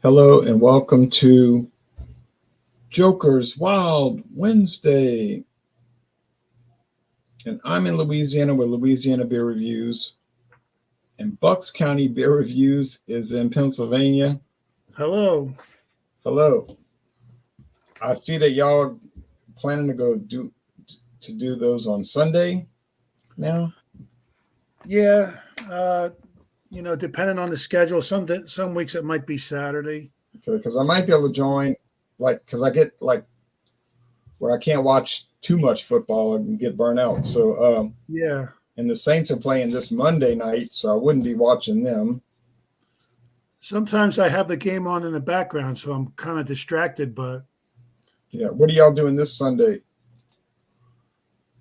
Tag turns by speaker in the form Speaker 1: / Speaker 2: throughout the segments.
Speaker 1: Hello and welcome to Joker's Wild Wednesday. And I'm in Louisiana with Louisiana Beer Reviews. And Bucks County Beer Reviews is in Pennsylvania.
Speaker 2: Hello.
Speaker 1: Hello. I see that y'all planning to do those on Sunday now.
Speaker 2: Yeah, depending on the schedule, some weeks it might be Saturday.
Speaker 1: Because I might be able to join, because I get where I can't watch too much football and get burnt out. So
Speaker 2: yeah.
Speaker 1: And the Saints are playing this Monday night, so I wouldn't be watching them.
Speaker 2: Sometimes I have the game on in the background, so I'm kind of distracted. But
Speaker 1: yeah, what are y'all doing this Sunday?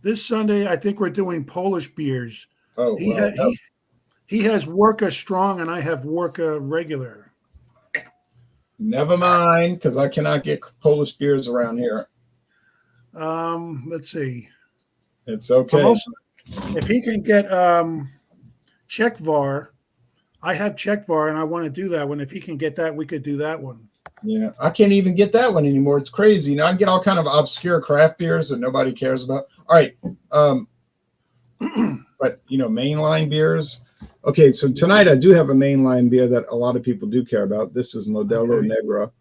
Speaker 2: This Sunday, I think we're doing Polish beers.
Speaker 1: Oh,
Speaker 2: he has Worka Strong, and I have Worka Regular.
Speaker 1: Never mind, because I cannot get Polish beers around here.
Speaker 2: Let's see.
Speaker 1: It's okay.
Speaker 2: Also, if he can get Czechvar, I have Czechvar, and I want to do that one. If he can get that, we could do that one.
Speaker 1: Yeah, I can't even get that one anymore. It's crazy. I can get all kind of obscure craft beers that nobody cares about. All right, but mainline beers. Okay, so tonight I do have a mainline beer that a lot of people do care about. This is Modelo Negra.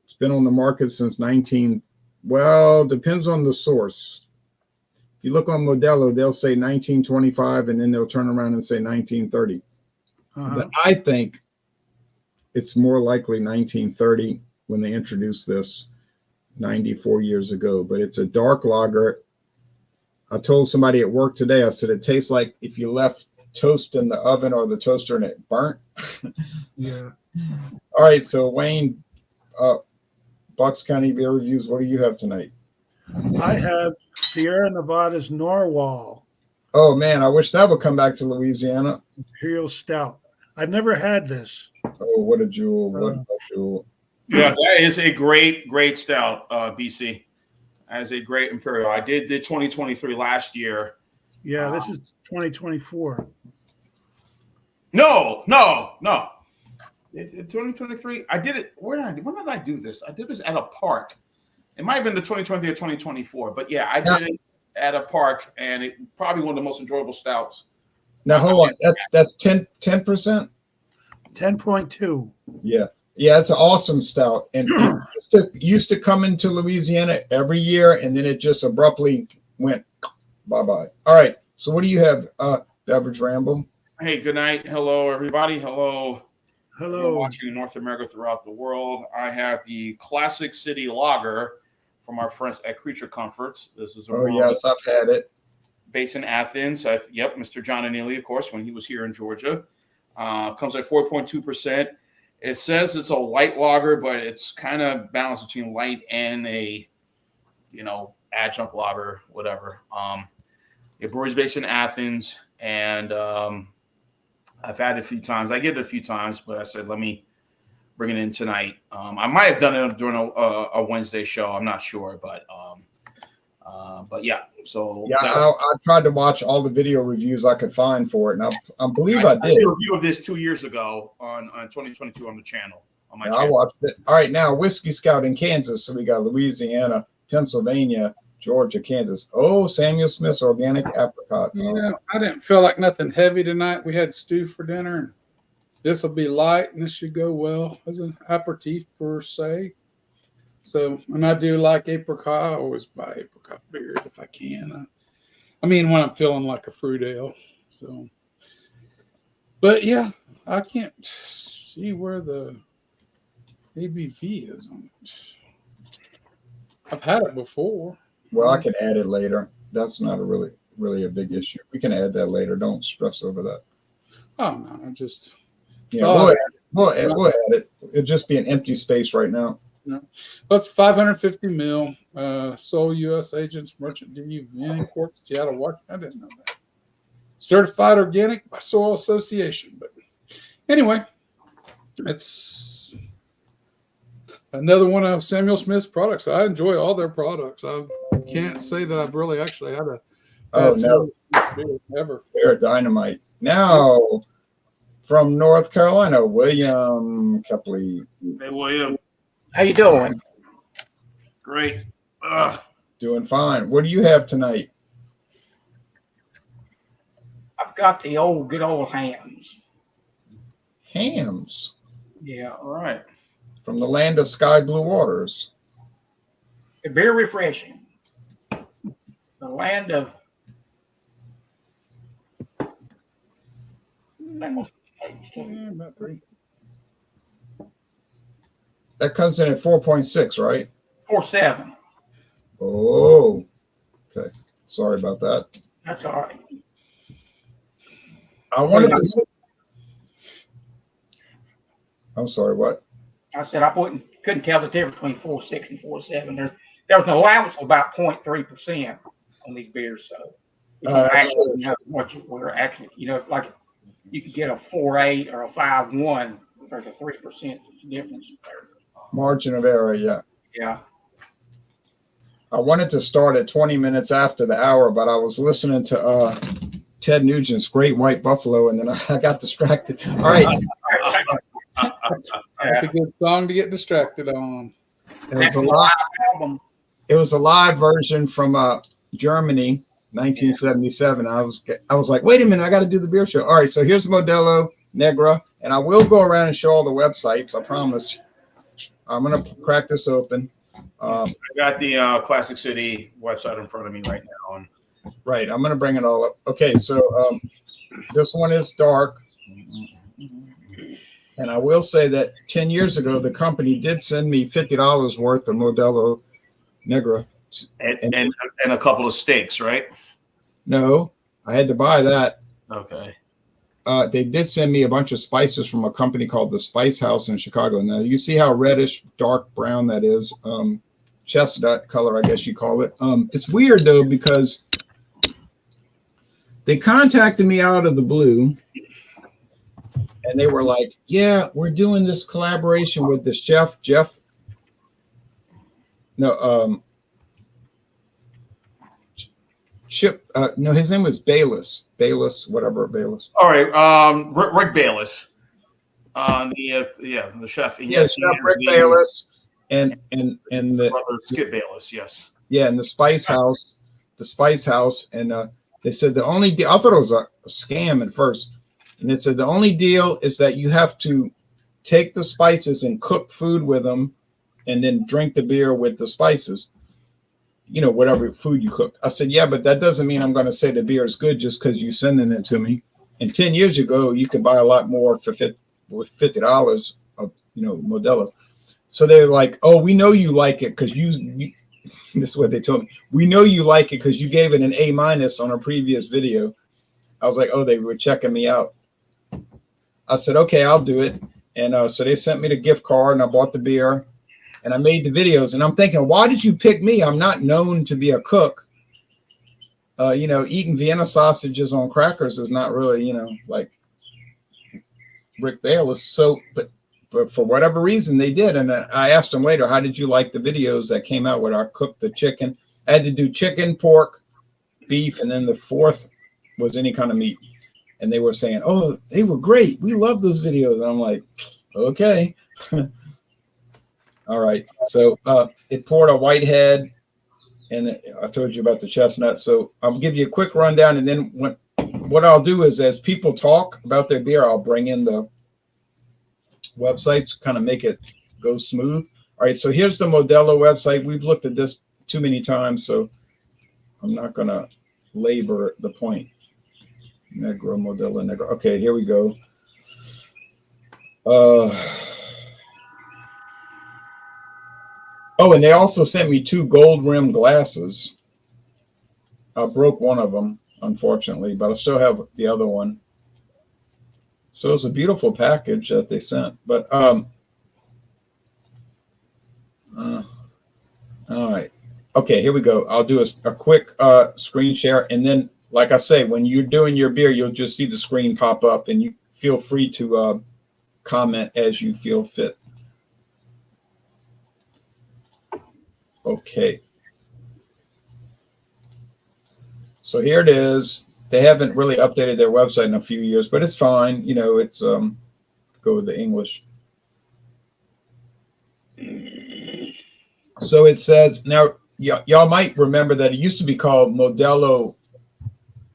Speaker 1: It's been on the market since depends on the source. If you look on Modelo, they'll say 1925, and then they'll turn around and say 1930. But I think it's more likely 1930 when they introduced this 94 years ago. But it's a dark lager. I told somebody at work today, I said, it tastes like if you left toast in the oven or the toaster and it burnt.
Speaker 2: Yeah.
Speaker 1: All right, so Wayne, Bucks County Beer Reviews, what do you have tonight?
Speaker 2: I have Sierra Nevada's Narwhal.
Speaker 1: Oh man, I wish that would come back to Louisiana.
Speaker 2: Imperial Stout. I've never had this.
Speaker 1: Oh, what a jewel! What a jewel!
Speaker 3: Yeah, that is a great stout, BC. That is a great Imperial. I did the 2023 last year.
Speaker 2: Yeah, this is 2024.
Speaker 3: No. 2023. I did it. When did I do this? I did this at a park. It might have been the 2020 or 2024, but yeah, I did it at a park, and it probably one of the most enjoyable stouts.
Speaker 1: Now hold on, that's 10%.
Speaker 2: 10.2.
Speaker 1: Yeah, it's an awesome stout, and it used to come into Louisiana every year, and then it just abruptly went bye. All right, so what do you have, Beverage Ramble?
Speaker 3: Hey, good night. Hello, everybody. Hello. Watching in North America, throughout the world. I have the Classic City Lager from our friends at Creature Comforts. This is
Speaker 1: yes, I've had it.
Speaker 3: Based in Athens. Mr. John Anili, of course, when he was here in Georgia. Comes at 4.2%. It says it's a light lager, but it's kind of balanced between light and a, adjunct lager, whatever. It brewery's based in Athens, and I've had it a few times. I get it a few times, but I said, let me bring it in tonight. I might have done it during a Wednesday show. I'm not sure, but yeah. So
Speaker 1: I tried to watch all the video reviews I could find for it, and I believe I did.
Speaker 3: I did a review of this 2 years ago on 2022 on the channel. On my channel.
Speaker 1: I watched it. All right, now Whiskey Scout in Kansas. So we got Louisiana, Pennsylvania, Georgia, Kansas. Oh, Samuel Smith's Organic Apricot.
Speaker 4: I didn't feel like nothing heavy tonight. We had stew for dinner, and this will be light, and this should go well as an aperitif per se. So, and I do like apricot. I always buy apricot beers if I can. I mean, when I'm feeling like a fruit ale. So, but yeah, I can't see where the ABV is on it. I've had it before.
Speaker 1: Well, I can add it later. That's not really a big issue. We can add that later. Don't stress over that.
Speaker 4: Oh no, I just
Speaker 1: we'll add it. It'll just be an empty space right now.
Speaker 4: No, that's 550 mil. Sole U.S. agents, merchant DU, Import, Seattle, Washington. I didn't know that. Certified organic by Soil Association. But anyway, it's another one of Samuel Smith's products. I enjoy all their products. I can't say that I've really actually had a
Speaker 1: beer ever. They're dynamite. Now, from North Carolina, William Kepley.
Speaker 3: Hey, William.
Speaker 5: How you doing?
Speaker 3: Great.
Speaker 1: Doing fine. What do you have tonight?
Speaker 5: I've got the good old hams.
Speaker 1: Hams
Speaker 5: Yeah,
Speaker 3: All right.
Speaker 1: from the land of sky blue waters.
Speaker 5: they're very refreshing. The land of
Speaker 4: About 3.
Speaker 1: That comes in at 4.6, right?
Speaker 5: 4.7.
Speaker 1: Oh, okay. Sorry about that.
Speaker 5: That's all right.
Speaker 1: I wanted to. I'm sorry, what?
Speaker 5: I said I couldn't tell the difference between 4.6 and 4.7. There's an allowance of about 0.3% on these beers, so you don't actually know what we're actually, like you could get a 4.8 or a 5.1. There's a 3% difference there.
Speaker 1: Margin of error, yeah.
Speaker 5: Yeah.
Speaker 1: I wanted to start at 20 minutes after the hour, but I was listening to Ted Nugent's Great White Buffalo, and then I got distracted. All right.
Speaker 4: That's a good song to get distracted on.
Speaker 1: It was a live version from Germany, 1977. I was like, wait a minute, I got to do the beer show. All right, so here's Modelo Negra, and I will go around and show all the websites. I promise. I'm gonna crack this open.
Speaker 3: I got the Classic City website in front of me right now. And
Speaker 1: Right, I'm gonna bring it all up. Okay, so this one is dark, and I will say that 10 years ago, the company did send me $50 worth of Modelo Negra.
Speaker 3: and a couple of steaks, right?
Speaker 1: No, I had to buy that.
Speaker 3: Okay.
Speaker 1: They did send me a bunch of spices from a company called the Spice House in Chicago. Now you see how reddish, dark brown that is. Chestnut color, I guess you call it. It's weird though, because they contacted me out of the blue and they were like, yeah, we're doing this collaboration with the chef, Jeff. No, Chip, no, his name was Bayless, whatever, Bayless.
Speaker 3: All right. Rick Bayless. The chef. And
Speaker 1: Yes, Chef Rick Bayless and the
Speaker 3: brother Skip Bayless. Yes.
Speaker 1: Yeah, and the Spice House, and they said the only deal, I thought it was a scam at first, and they said the only deal is that you have to take the spices and cook food with them, and then drink the beer with the spices. Whatever food you cook. I said, yeah, but that doesn't mean I'm going to say the beer is good just because you're sending it to me. And 10 years ago, you could buy a lot more with $50 of, Modelo. So they're like, oh, we know you like it because you this is what they told me. We know you like it because you gave it an A- on a previous video. I was like, oh, they were checking me out. I said, okay, I'll do it. And so they sent me the gift card and I bought the beer. And I made the videos, and I'm thinking, why did you pick me? I'm not known to be a cook. Eating Vienna sausages on crackers is not really, like Rick Bayless. So, but for whatever reason, they did. And I asked them later, how did you like the videos that came out where I cooked the chicken? I had to do chicken, pork, beef, and then the fourth was any kind of meat. And they were saying, oh, they were great. We love those videos. And I'm like, okay. All right, so it poured a Whitehead, and I told you about the chestnut. So I'll give you a quick rundown, and then what I'll do is as people talk about their beer, I'll bring in the websites, kind of make it go smooth. All right, so here's the Modelo website. We've looked at this too many times, so I'm not going to labor the point. Modelo Negra. Okay, here we go. Oh, and they also sent me 2 gold rim glasses. I broke one of them, unfortunately, but I still have the other one. So it's a beautiful package that they sent. But all right. Okay, here we go. I'll do a quick screen share. And then, like I say, when you're doing your beer, you'll just see the screen pop up, and you feel free to comment as you feel fit. Okay. So here it is. They haven't really updated their website in a few years, but it's fine. You know, it's go with the English. So it says now, y'all might remember that it used to be called Modelo.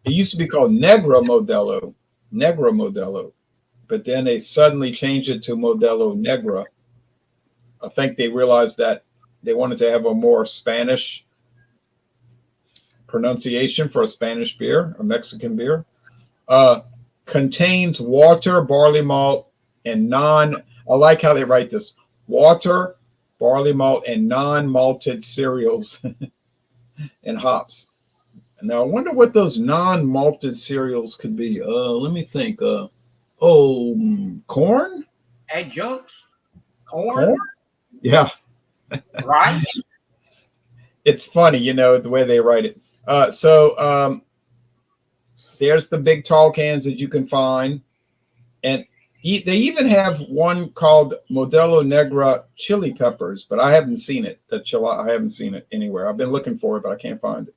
Speaker 1: It used to be called Negra Modelo, but then they suddenly changed it to Modelo Negra. I think they realized that they wanted to have a more Spanish pronunciation for a Spanish beer, a Mexican beer. Contains water, barley malt, and I like how they write this, water, barley malt, and non-malted cereals and hops. Now, I wonder what those non-malted cereals could be. Let me think. Corn?
Speaker 5: Adjuncts, corn,
Speaker 1: Yeah.
Speaker 5: rice.
Speaker 1: It's funny, you know, the way they write it. So there's the big tall cans that you can find. And they even have one called Modelo Negra chili peppers, but I haven't seen it. I haven't seen it anywhere. I've been looking for it, but I can't find it.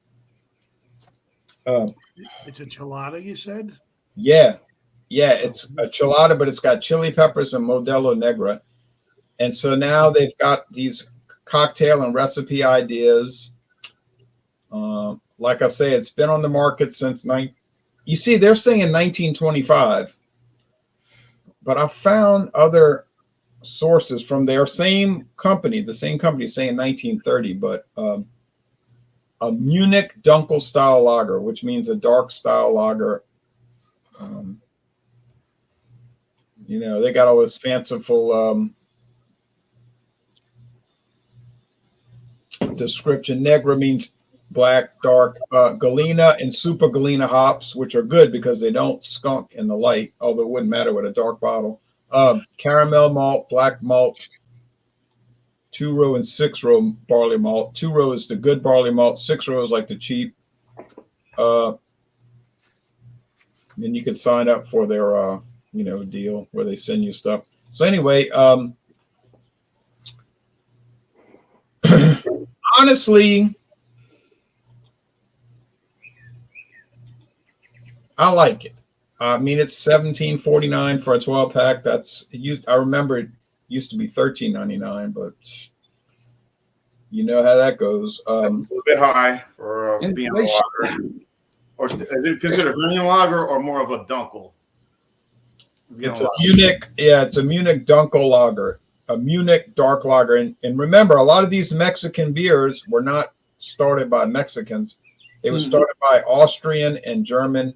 Speaker 2: It's a chelada, you said?
Speaker 1: Yeah, it's a chelada, but it's got chili peppers and Modelo Negra. And so now they've got these cocktail and recipe ideas. Like I say, it's been on the market since you see, they're saying 1925, but I found other sources from their same company, saying 1930, but a Munich Dunkel style lager, which means a dark style lager. You know, they got all this fanciful description. Negra means black, dark. Galena and Super Galena hops, which are good because they don't skunk in the light, although it wouldn't matter with a dark bottle. Caramel malt, black malt, 2-row and 6-row barley malt. 2-row is the good barley malt. 6-row is like the cheap. Then you can sign up for their deal where they send you stuff. So anyway, honestly, I like it. I mean, it's $17.49 for a 12-pack. I remember it used to be $13.99, but you know how that goes.
Speaker 3: That's a little bit high for a Vienna lager. Or is it considered Vienna lager or more of a Dunkel?
Speaker 1: It's a Munich Dunkel lager, a Munich dark lager. And remember, a lot of these Mexican beers were not started by Mexicans. They were started by Austrian and German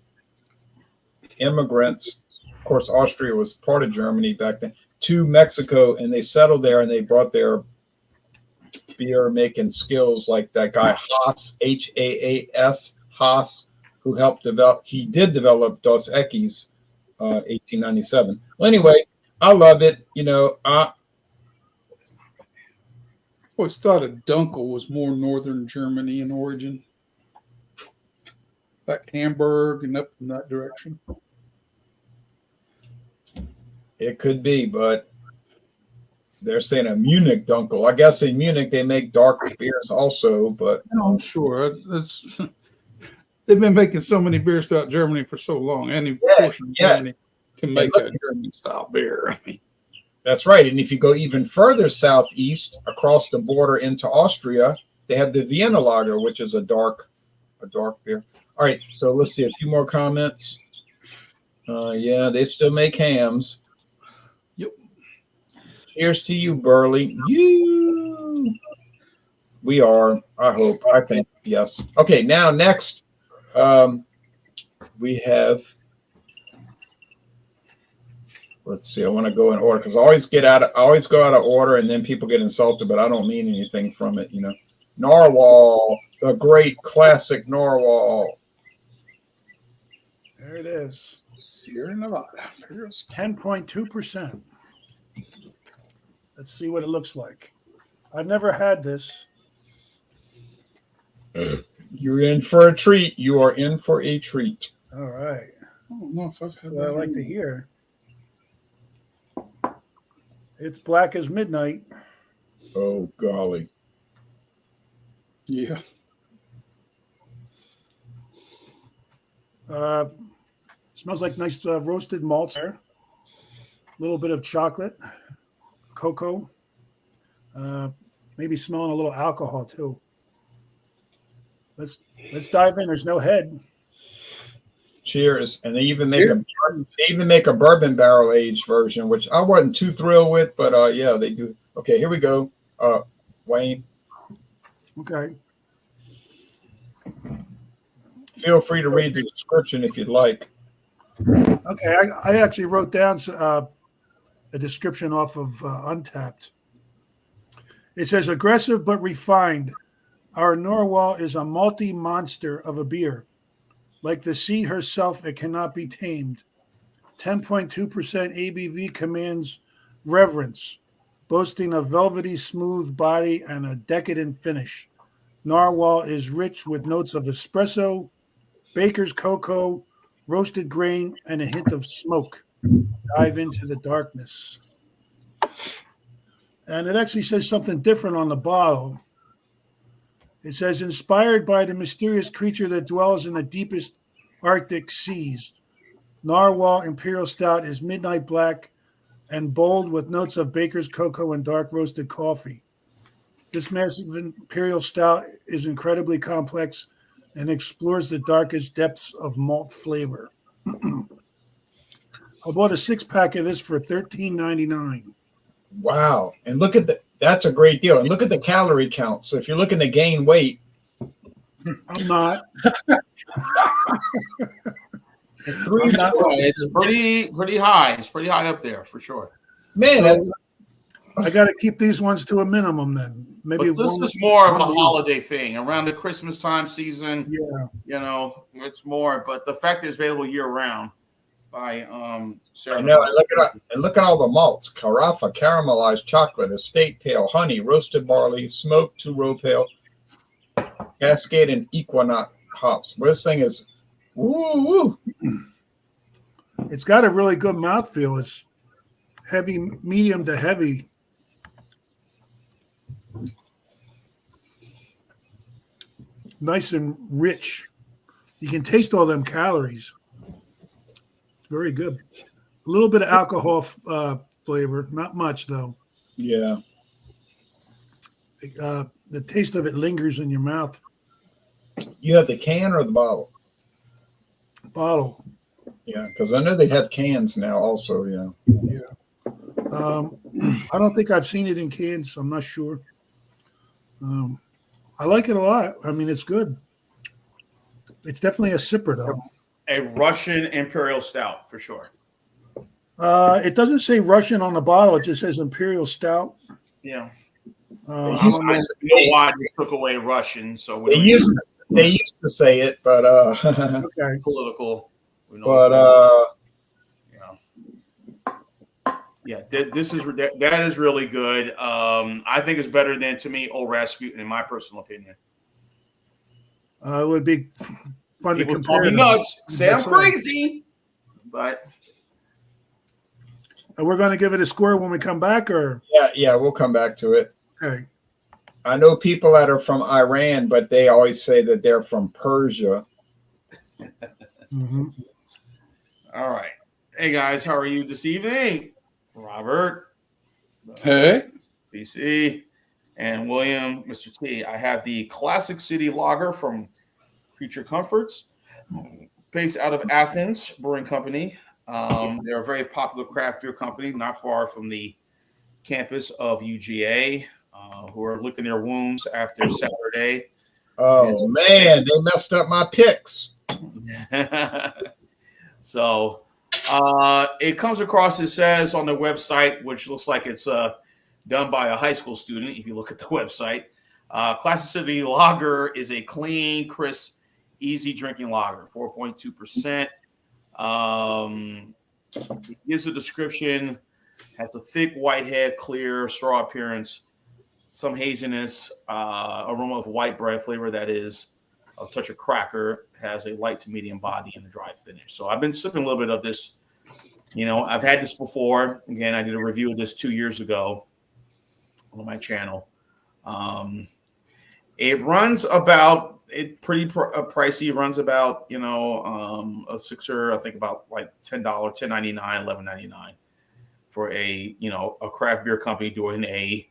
Speaker 1: immigrants. Of course, Austria was part of Germany back then, to Mexico, and they settled there and they brought their beer making skills, like that guy Haas, Haas, Haas, who helped develop Dos Equis, 1897. Well, anyway, I love it. You know,
Speaker 4: I always thought a Dunkel was more northern Germany in origin, like Hamburg and up in that direction.
Speaker 1: It could be, but they're saying a Munich Dunkel. I guess in Munich they make dark beers also, but
Speaker 4: I'm sure they've been making so many beers throughout Germany for so long. Any portion of Germany can make a German style beer. I mean,
Speaker 1: that's right. And if you go even further southeast across the border into Austria, they have the Vienna lager, which is a dark beer. All right, so let's see a few more comments. Yeah, they still make hams.
Speaker 4: Yep.
Speaker 1: Cheers to you, Burley. We are, I hope, I think, yes. Okay, now next, we have, let's see, I want to go in order because I always go out of order and then people get insulted, but I don't mean anything from it, you know. Narwhal, the great classic Narwhal.
Speaker 2: There it is.
Speaker 4: Sierra Nevada.
Speaker 2: It's 10.2%. Let's see what it looks like. I've never had this.
Speaker 1: You're in for a treat. You are in for a treat.
Speaker 2: All right.
Speaker 4: I don't know if I've had
Speaker 2: What I
Speaker 4: that.
Speaker 2: like to hear. It's black as midnight.
Speaker 1: Oh, golly.
Speaker 4: Yeah.
Speaker 2: Smells like nice roasted malt there. A little bit of chocolate, cocoa. Maybe smelling a little alcohol too. Let's dive in. There's no head.
Speaker 1: Cheers. And they even make a bourbon barrel aged version, which I wasn't too thrilled with, but yeah, they do. Okay, here we go. Wayne,
Speaker 2: Okay.
Speaker 1: feel free to read the description if you'd like.
Speaker 2: Okay. I actually wrote down a description off of Untapped. It says aggressive but refined. Our Narwhal is a malty monster of a beer. Like the sea herself, it cannot be tamed. 10.2% ABV commands reverence, boasting a velvety smooth body and a decadent finish. Narwhal is rich with notes of espresso, baker's cocoa, roasted grain, and a hint of smoke. Dive into the darkness. And it actually says something different on the bottle. It says, inspired by the mysterious creature that dwells in the deepest Arctic seas, Narwhal Imperial Stout is midnight black and bold with notes of baker's cocoa and dark roasted coffee. This massive Imperial Stout is incredibly complex and explores the darkest depths of malt flavor. I bought a 6-pack of this for $13.99.
Speaker 1: Wow. And look at that's a great deal. And look at the calorie count. So if you're looking to gain weight,
Speaker 2: I'm not.
Speaker 3: It's pretty high. It's pretty high up there for sure.
Speaker 1: Man,
Speaker 2: So I got to keep these ones to a minimum then. Maybe
Speaker 3: But this
Speaker 2: one-
Speaker 3: is more of a
Speaker 2: one week.
Speaker 3: holiday thing around the Christmas time season.
Speaker 2: Yeah.
Speaker 3: You know, it's more. But the fact that it's available year round by Sarah.
Speaker 1: I know. And look at all the malts: carafa, caramelized chocolate, estate pale, honey, roasted barley, smoked two-row pale, Cascade, and Equinox hops. Well, this thing is, woo.
Speaker 2: It's got a really good mouthfeel. It's heavy, medium to heavy. Nice and rich. You can taste all them calories. It's very good. A little bit of alcohol flavor, not much though.
Speaker 1: Yeah.
Speaker 2: The taste of it lingers in your mouth.
Speaker 1: You have the can or the bottle?
Speaker 2: Bottle.
Speaker 1: Yeah, because I know they have cans now also. Yeah.
Speaker 2: I don't think I've seen it in cans. I'm not sure. I like it a lot. I mean, it's good. It's definitely a sipper, though.
Speaker 3: A Russian Imperial Stout for sure.
Speaker 2: It doesn't say Russian on the bottle. It just says Imperial Stout.
Speaker 3: Yeah.
Speaker 2: I
Speaker 3: I
Speaker 2: don't know.
Speaker 3: don't know why they took away Russian, so we
Speaker 1: They
Speaker 3: don't
Speaker 1: used
Speaker 3: use
Speaker 1: to say it, but
Speaker 2: Okay.
Speaker 3: political. We know
Speaker 1: but
Speaker 3: yeah, this is that is really good. I think it's better than, to me, Old Rasputin, in my personal opinion.
Speaker 2: It would be fun to
Speaker 3: People call
Speaker 2: compare.
Speaker 3: me
Speaker 2: them.
Speaker 3: nuts, say I'm
Speaker 2: That's right.
Speaker 3: crazy, but
Speaker 2: And we're going to give it a score when we come back, or
Speaker 1: yeah, we'll come back to it.
Speaker 2: okay.
Speaker 1: I know people that are from Iran, but they always say that they're from Persia.
Speaker 2: Mm-hmm.
Speaker 3: all right. Hey guys, how are you this evening? Robert,
Speaker 4: Hey,
Speaker 3: BC, and William, Mr. T. I have the Classic City Lager from Creature Comforts, based out of Athens Brewing Company. They're a very popular craft beer company, not far from the campus of UGA, who are licking their wounds after Saturday.
Speaker 1: Oh man, they messed up my picks.
Speaker 3: So it comes across, it says on the website, which looks like it's done by a high school student. If you look at the website, Classic City Lager is a clean, crisp, easy drinking lager, 4.2%. Gives a description, has a thick white head, clear straw appearance, some haziness, aroma of white bread flavor, that is a touch of cracker, has a light to medium body and a dry finish. So I've been sipping a little bit of this. You know, I've had this before. Again, I did a review of this 2 years ago on my channel. It runs about It pretty pricey. Runs about a sixer. I think about like $10, $10.99, $11.99 for a craft beer company doing a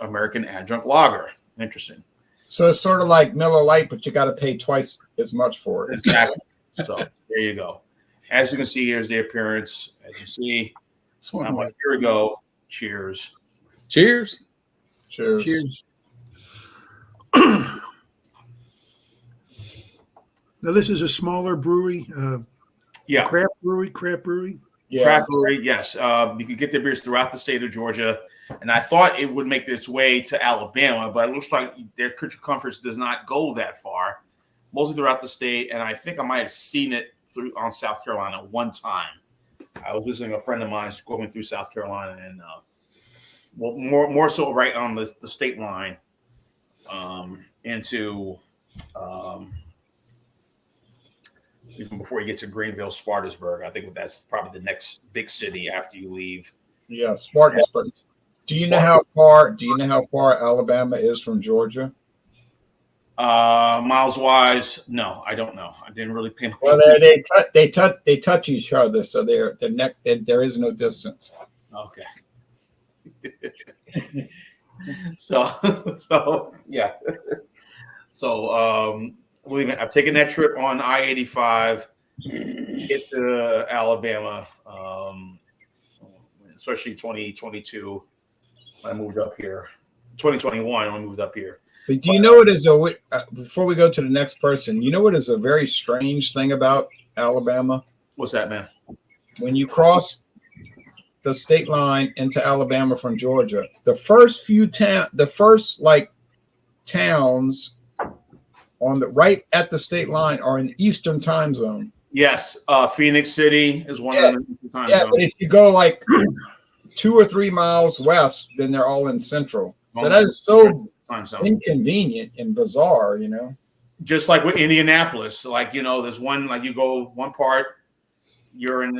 Speaker 3: American adjunct lager. Interesting.
Speaker 1: So it's sort of like Miller Lite, but you got to pay twice as much for it.
Speaker 3: Exactly. So there you go. As you can see, here's the appearance. As you see, here we go. Cheers.
Speaker 4: Cheers.
Speaker 1: Cheers.
Speaker 2: Cheers. Now this is a smaller brewery.
Speaker 3: Yeah.
Speaker 2: Craft brewery.
Speaker 1: Yeah.
Speaker 3: Craft brewery, yes. You can get their beers throughout the state of Georgia. And I thought it would make its way to Alabama, but it looks like their Creature Comforts does not go that far. Mostly throughout the state. And I think I might have seen it on South Carolina one time. I was visiting a friend of mine going through South Carolina, and more so right on the state line into even before you get to Greenville, Spartanburg. I think that's probably the next big city after you leave.
Speaker 1: Yeah, Spartanburg. Do you know how far Alabama is from Georgia?
Speaker 3: Miles wise, no, I don't know. I didn't really pay much
Speaker 1: Well,
Speaker 3: attention.
Speaker 1: they touch each other, so there is no distance.
Speaker 3: Okay. so yeah. So I've taken that trip on I-85, get to Alabama, especially 2022. I moved up here. 2021, I moved up here.
Speaker 1: But do you know what is before we go to the next person? You know what is a very strange thing about Alabama?
Speaker 3: What's that, man?
Speaker 1: When you cross the state line into Alabama from Georgia, the first towns on the right at the state line are in Eastern time zone.
Speaker 3: Yes, Phoenix City is one of the time
Speaker 1: Yeah,
Speaker 3: zones.
Speaker 1: but if you go like 2 or 3 miles west, then they're all in Central. So that is so
Speaker 3: time zone.
Speaker 1: inconvenient and bizarre,
Speaker 3: Just like with Indianapolis, there's one, like you go one part, you're in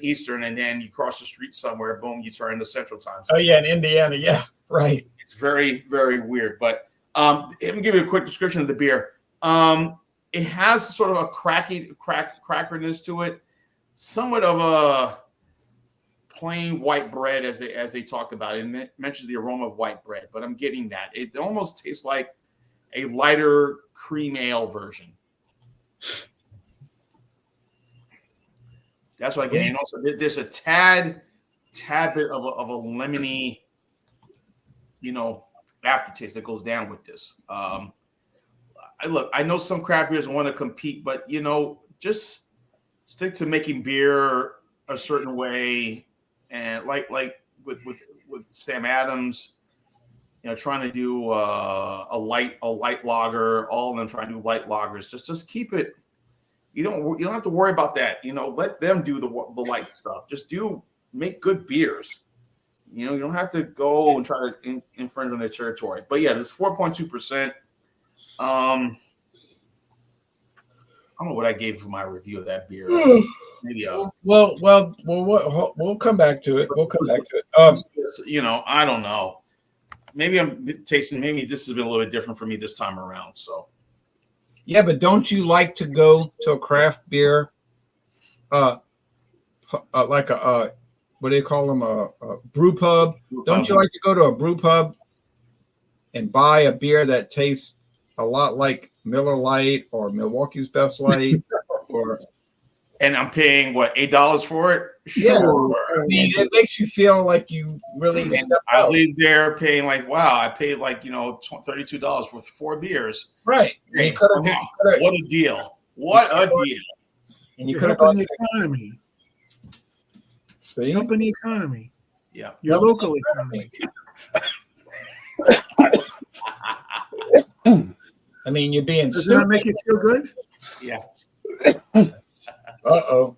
Speaker 3: Eastern, and then you cross the street somewhere, boom, you turn into Central time zone.
Speaker 1: Oh yeah, in Indiana, yeah, right.
Speaker 3: It's very, very weird. But let me give you a quick description of the beer. It has sort of a crackerness to it, somewhat of a plain white bread as they talk about it. And it mentions the aroma of white bread, but I'm getting that. It almost tastes like a lighter cream ale version. That's what I get. And also, there's a tad bit of a lemony, aftertaste that goes down with this. I know some craft beers want to compete, but just stick to making beer a certain way, and like with Sam Adams, trying to do a light lager. All of them trying to do light lagers. Just keep it. You don't have to worry about that. Let them do the light stuff. Just make good beers. You don't have to go and try to infringe on their territory. But yeah, this 4.2%. I don't know what I gave for my review of that beer. Maybe
Speaker 1: we'll come back to it.
Speaker 3: I don't know. Maybe I'm tasting. Maybe this has been a little bit different for me this time around. So.
Speaker 1: Yeah, but don't you like to go to a craft beer, like a what do they call them, a brew pub? Don't you like to go to a brew pub and buy a beer that tastes a lot like Miller Lite or Milwaukee's Best Light,
Speaker 3: and I'm paying what, $8 for it?
Speaker 1: Sure.
Speaker 3: Yeah.
Speaker 1: I mean, it makes you feel like you really.
Speaker 3: I leave there paying like, wow, I paid like $32 for 4 beers.
Speaker 1: Right.
Speaker 3: Hey, what a deal! What a deal!
Speaker 2: And you could have helping the economy.
Speaker 1: See,
Speaker 2: helping the economy.
Speaker 3: Yeah,
Speaker 2: your local economy.
Speaker 1: I mean, you're being.
Speaker 2: Does that make you feel good?
Speaker 3: Yeah.
Speaker 1: Uh-oh.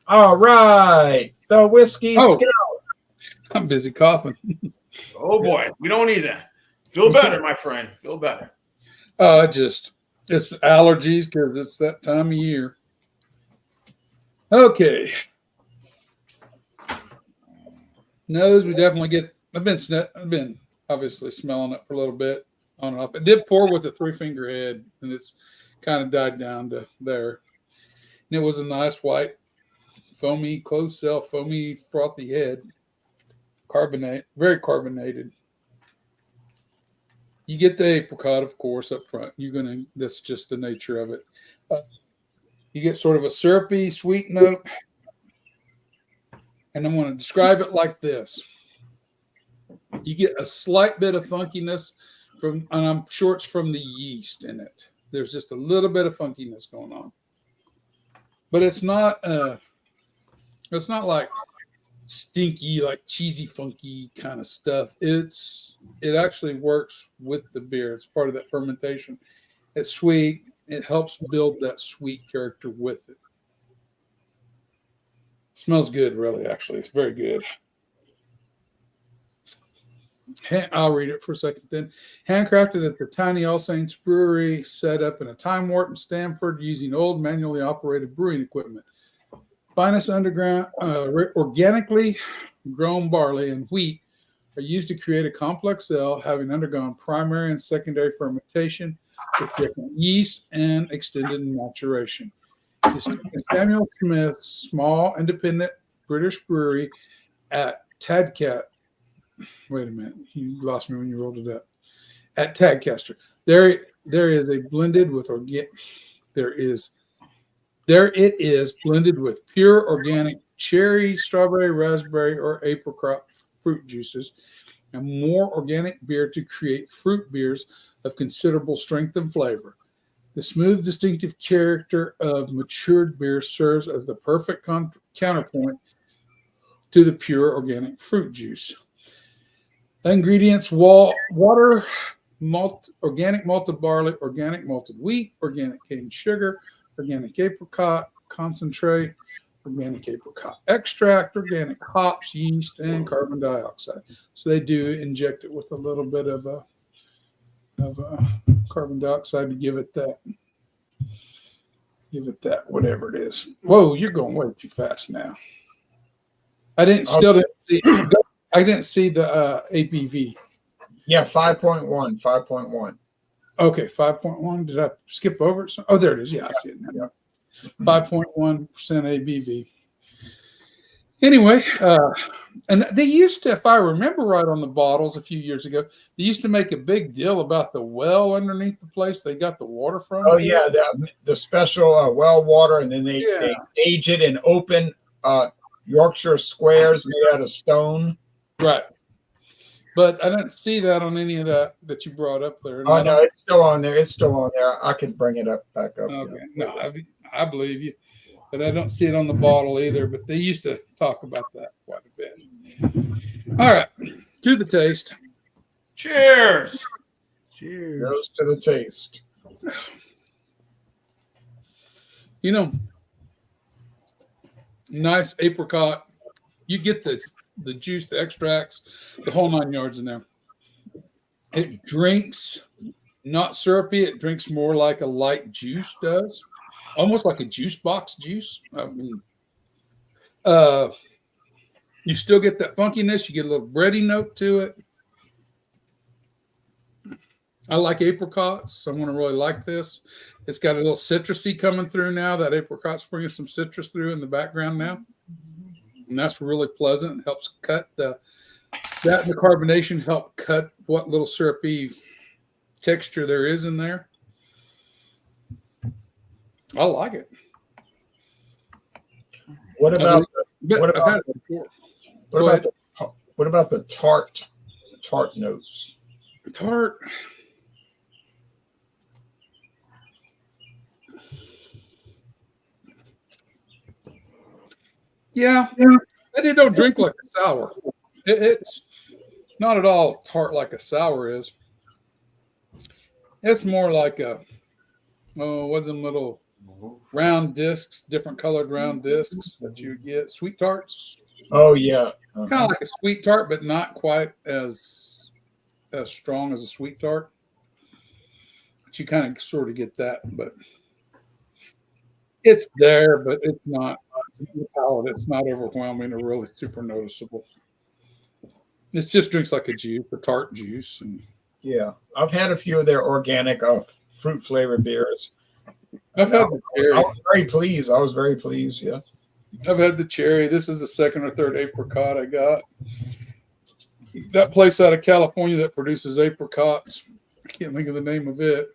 Speaker 1: All right. The whiskey scout.
Speaker 4: I'm busy coughing.
Speaker 3: Oh boy, we don't need that. Feel better, my friend. Feel better.
Speaker 4: It's allergies because it's that time of year. Okay. Nose, we definitely get. I've been obviously smelling it for a little bit. on and off. It did pour with a 3-finger head, and it's kind of died down to there. And it was a nice white, foamy, closed cell, foamy, frothy head. Carbonate, very carbonated. You get the apricot, of course, up front. That's just the nature of it. You get sort of a syrupy, sweet note. And I'm going to describe it like this. You get a slight bit of funkiness and I'm sure it's from the yeast in it. There's just a little bit of funkiness going on. But it's not like stinky, like cheesy, funky kind of stuff. It actually works with the beer. It's part of that fermentation. It's sweet. It helps build that sweet character with it. Smells good, really, actually. It's very good. I'll read it for a second then. Handcrafted at the tiny All Saints Brewery, set up in a time warp in Stamford using old manually operated brewing equipment. Finest underground, organically grown barley and wheat are used to create a complex ale, having undergone primary and secondary fermentation with different yeast and extended maturation. Samuel Smith's small independent British brewery at Tadcaster. Wait a minute, you lost me when you rolled it up. At Tadcaster, there it is blended with pure organic cherry, strawberry, raspberry, or apricot fruit juices, and more organic beer to create fruit beers of considerable strength and flavor. The smooth, distinctive character of matured beer serves as the perfect counterpoint to the pure organic fruit juice. Ingredients: water, organic malted barley, organic malted wheat, organic cane sugar, organic apricot concentrate, organic apricot extract, organic hops, yeast, and carbon dioxide. So they do inject it with a little bit of carbon dioxide to give it that whatever it is. Whoa, you're going way too fast now. I didn't see the ABV.
Speaker 1: Yeah, 5.1.
Speaker 4: Okay, 5.1. Did I skip over it? Oh, there it is. Yeah, I see it now. 5.1% ABV. Anyway, and they used to, if I remember right on the bottles a few years ago, they used to make a big deal about the well underneath the place they got the water from.
Speaker 1: Oh, yeah, the special well water, and then they age it in open Yorkshire squares made out of stone.
Speaker 4: Right. But I didn't see that on any of that you brought up there.
Speaker 1: Oh, no, it's still on there. I can bring it back up.
Speaker 4: Okay. Yeah. No, I believe you. But I don't see it on the bottle either. But they used to talk about that quite a bit. All right. To the taste.
Speaker 3: Cheers.
Speaker 2: Cheers.
Speaker 1: Goes to the taste.
Speaker 4: Nice apricot. You get the juice, the extracts, the whole 9 yards in there. It drinks not syrupy. It drinks more like a light juice does, almost like a juice box juice. I mean, you still get that funkiness. You get a little bready note to it. I like apricots. Someone really like this. It's got a little citrusy coming through now. That apricot's bringing some citrus through in the background now. And that's really pleasant. It helps cut the carbonation help cut what little syrupy texture there is in there. I like it.
Speaker 1: What about the tart notes?
Speaker 4: Tart. Yeah. And it don't drink like a sour. It's not at all tart like a sour is. It's more like what's them little round discs, different colored round discs that you get. Sweet tarts.
Speaker 1: Oh, yeah.
Speaker 4: Kind of like a sweet tart, but not quite as strong as a sweet tart. But you kind of sort of get that, but it's there, but it's not. It's not overwhelming or really super noticeable. It just drinks like a juice, a tart juice. And
Speaker 1: Yeah, I've had a few of their organic fruit flavored beers.
Speaker 4: I've had the
Speaker 1: I
Speaker 4: cherry.
Speaker 1: was very pleased. I was very pleased. Yeah.
Speaker 4: I've had the cherry. This is the second or third apricot I got. That place out of California that produces apricots. I can't think of the name of it.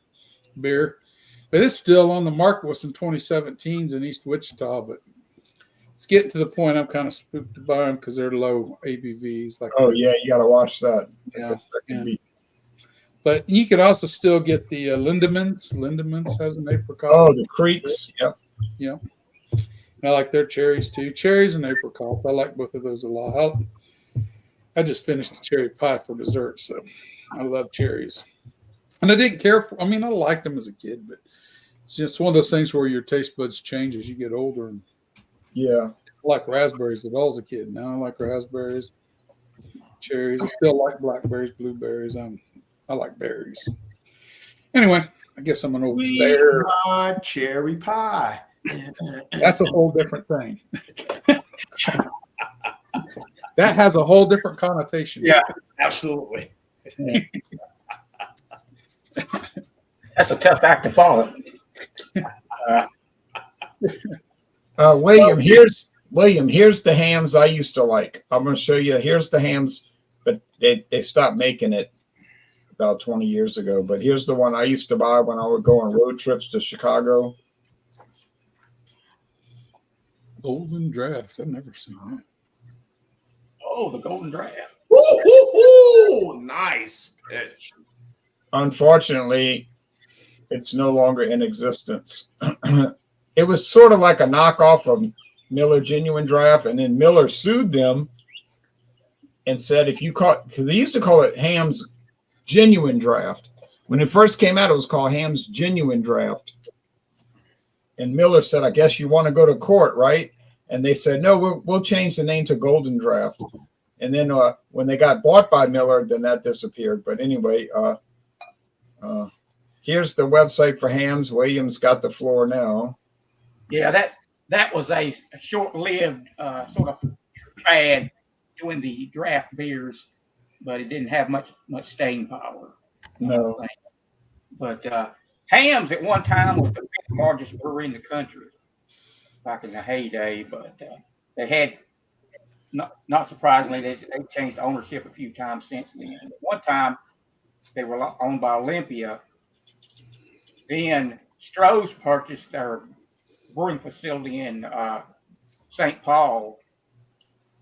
Speaker 4: Beer. But it's still on the market with some 2017s in East Wichita, but it's getting to the point I'm kind of spooked to buy them because they're low ABVs. Like
Speaker 1: Oh
Speaker 4: this.
Speaker 1: yeah, you got to watch that.
Speaker 4: Yeah.
Speaker 1: That can
Speaker 4: Yeah.
Speaker 1: be-
Speaker 4: But you could also still get the Lindemans. Lindemans has an apricot.
Speaker 1: Oh, the creeks. Yep.
Speaker 4: Yeah. I like their cherries too. Cherries and apricots. I like both of those a lot. I just finished the cherry pie for dessert, so I love cherries. And I didn't care for, I mean, I liked them as a kid, but it's just one of those things where your taste buds change as you get older. And
Speaker 1: Yeah.
Speaker 4: I like raspberries at all as a kid. Now I like raspberries, cherries. I still like blackberries, blueberries. I like berries. Anyway, I guess I'm an old
Speaker 3: We
Speaker 4: bear.
Speaker 3: are cherry pie.
Speaker 4: That's a whole different thing. That has a whole different connotation.
Speaker 3: Yeah, absolutely.
Speaker 4: Yeah.
Speaker 5: That's a tough act to follow.
Speaker 1: William, here's the hams I used to like. I'm going to show you. Here's the hams, but they stopped making it about 20 years ago. But here's the one I used to buy when I would go on road trips to Chicago.
Speaker 4: Golden Draft. I've never seen that.
Speaker 5: Oh, the golden draft.
Speaker 3: Woo-hoo-hoo! Nice pitch.
Speaker 1: Unfortunately, it's no longer in existence. It was sort of like a knockoff of Miller Genuine Draft, and then Miller sued them and said, if you call, because they used to call it Ham's Genuine Draft. When it first came out, it was called Ham's Genuine Draft. And Miller said, I guess you want to go to court, right? And they said, no, we'll change the name to Golden Draft. And then when they got bought by Miller, then that disappeared. But anyway, here's the website for Hams. William's got the floor now.
Speaker 5: Yeah, that was a short-lived sort of fad doing the draft beers, but it didn't have much staying power.
Speaker 1: No.
Speaker 5: But Hams at one time was the largest brewery in the country back in the heyday, but they had, not surprisingly, they changed ownership a few times since then. At one time, they were owned by Olympia. Then Stroh's purchased their brewing facility in St. Paul.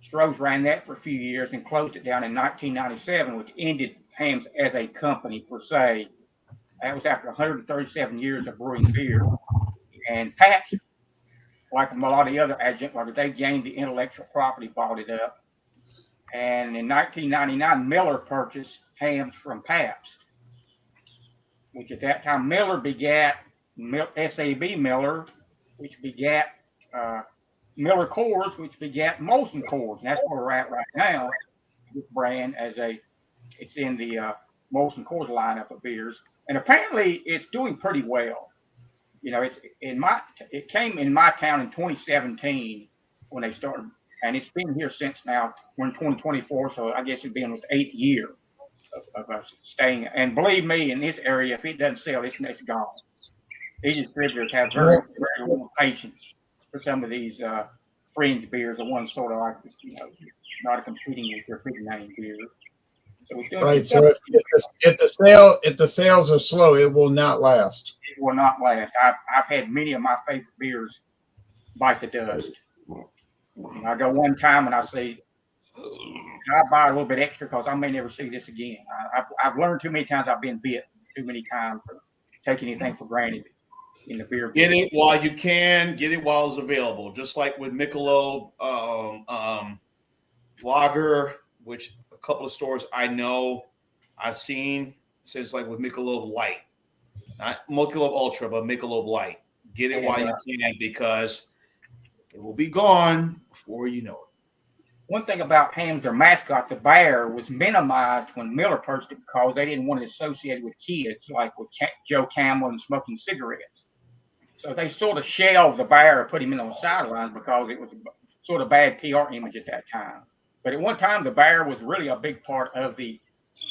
Speaker 5: Stroh's ran that for a few years and closed it down in 1997, which ended Hams as a company per se. That was after 137 years of brewing beer. And Pabst, like a lot of the other adjunct markets, they gained the intellectual property, bought it up. And in 1999, Miller purchased Hams from Pabst, which at that time Miller begat SAB Miller, which begat Miller Coors, which begat Molson Coors. And that's where we're at right now. This brand it's in the Molson Coors lineup of beers, and apparently it's doing pretty well. You know, it came in my town in 2017 when they started, and it's been here since now. We're in 2024, so I guess it'd be in its 8th year of us staying. And believe me, in this area, if it doesn't sell, it's gone. These distributors have very, very little patience for some of these fringe beers, the ones sort of like, not competing with their big name beer. So we're still
Speaker 1: Right. So if the sales are slow, it will not last.
Speaker 5: It will not last. I've had many of my favorite beers bite the dust. I go one time and I say, I buy a little bit extra because I may never see this again. I've learned too many times. I've been bit too many times for taking anything for granted in the beer.
Speaker 3: Get it while you can. Get it while it's available. Just like with Michelob Lager, which a couple of stores I know I've seen since, like with Michelob Light, not Michelob Ultra, but Michelob Light. Get it while you can, because it will be gone before you know it.
Speaker 5: One thing about Hams, their mascot, the bear, was minimized when Miller purchased it because they didn't want it associated with kids, like with Joe Camel and smoking cigarettes. So they sort of shelved the bear and put him in on the sidelines because it was a sort of bad PR image at that time. But at one time, the bear was really a big part of the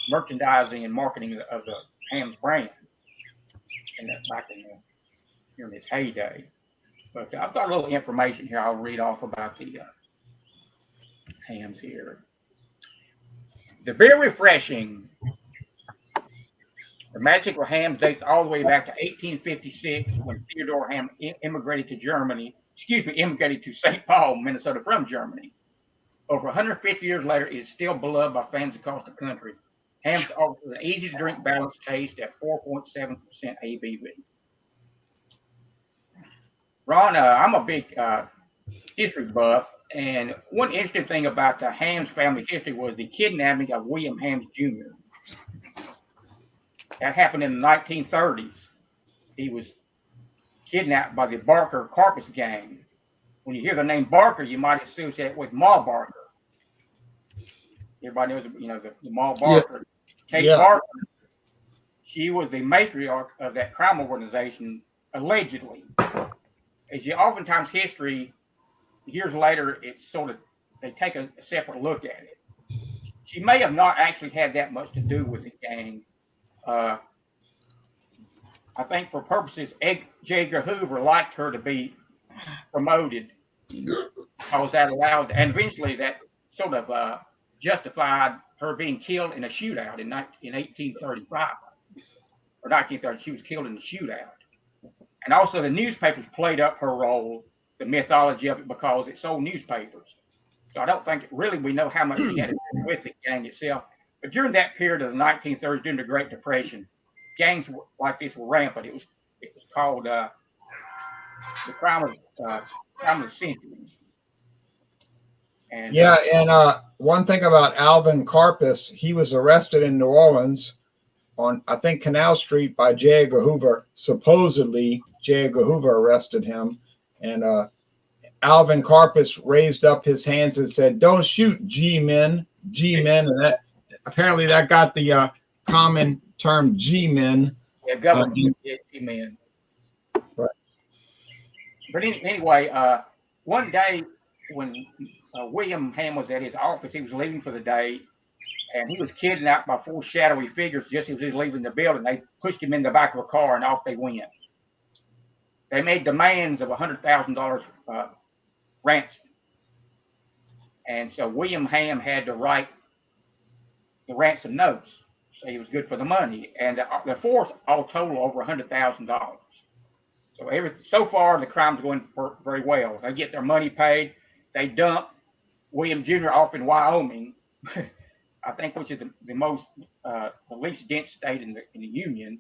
Speaker 5: merchandising and marketing of the Ham's brand, and back in its heyday. But I've got a little information here. I'll read off about the Hams here. The beer refreshing. The magical Hams dates all the way back to 1856 when Theodore Ham immigrated to St. Paul, Minnesota from Germany. Over 150 years later, it is still beloved by fans across the country. Hams offers an easy-to-drink, balanced taste at 4.7% ABV. Ron, I'm a big history buff, and one interesting thing about the Hams family history was the kidnapping of William Hams Jr. That happened in the 1930s. He was kidnapped by the Barker Carpus gang. When you hear the name Barker, you might associate it with Ma Barker. Everybody knows, the Ma Barker. Yeah. Kate Barker, she was the matriarch of that crime organization, allegedly. As you oftentimes history, years later, it's sort of, they take a separate look at it. She may have not actually had that much to do with the gang. I think for purposes, J. Edgar Hoover liked her to be promoted because that allowed, and eventually that sort of justified her being killed in a shootout in 1835 or 1930. She was killed in the shootout. And also the newspapers played up her role, the mythology of it, because it sold newspapers. So I don't think we know how much she had to do with the gang itself. But during that period of the 1930s, during the Great Depression, gangs like this were rampant. It was called the crime of the centuries. And
Speaker 1: one thing about Alvin Karpis, he was arrested in New Orleans on, I think, Canal Street by J. Edgar Hoover. Supposedly, J. Edgar Hoover arrested him, and Alvin Karpis raised up his hands and said, "Don't shoot, G-men, G-men," and that apparently that got the common term G-men.
Speaker 5: Yeah, government G-men.
Speaker 1: Right.
Speaker 5: But anyway, one day when William Ham was at his office, he was leaving for the day, and he was kidnapped by four shadowy figures just as he was leaving the building. They pushed him in the back of a car, and off they went. They made demands of $100,000 ransom. And so William Ham had to write the ransom notes, so he was good for the money. And the four all total over $100,000. So far, the crime's going very well. They get their money paid. They dump William Jr. off in Wyoming, I think, which is the least dense state in the Union.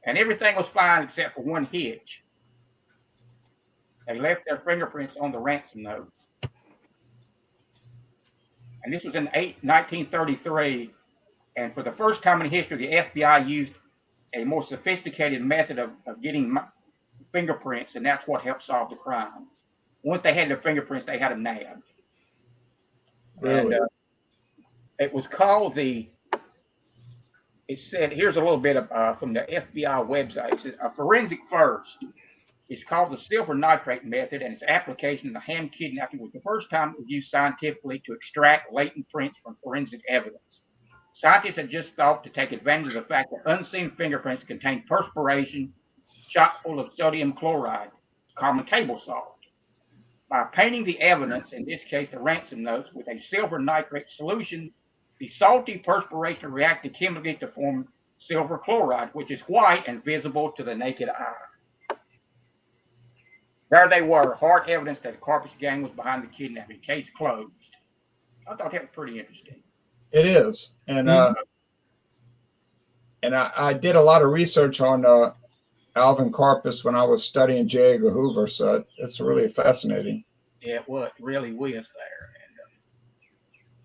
Speaker 5: And everything was fine except for one hitch. They left their fingerprints on the ransom notes. And this was in 1933. And for the first time in history, the FBI used a more sophisticated method of getting fingerprints, and that's what helped solve the crime. Once they had their fingerprints, they had them nabbed.
Speaker 1: Really?
Speaker 5: And it was called it said, here's a little bit of, from the FBI website. It says, a forensic first. It's called the silver nitrate method, and its application in the Ham kidnapping was the first time it was used scientifically to extract latent prints from forensic evidence. Scientists had just thought to take advantage of the fact that unseen fingerprints contain perspiration chock full of sodium chloride, common table salt. By painting the evidence, in this case the ransom notes, with a silver nitrate solution, the salty perspiration reacted chemically to form silver chloride, which is white and visible to the naked eye. There they were, hard evidence that the Carpus gang was behind the kidnapping. Case closed. I thought that was pretty interesting.
Speaker 1: It is, and I did a lot of research on Alvin Karpis when I was studying J. Edgar Hoover, so it's really fascinating.
Speaker 5: Yeah, well, it really was there.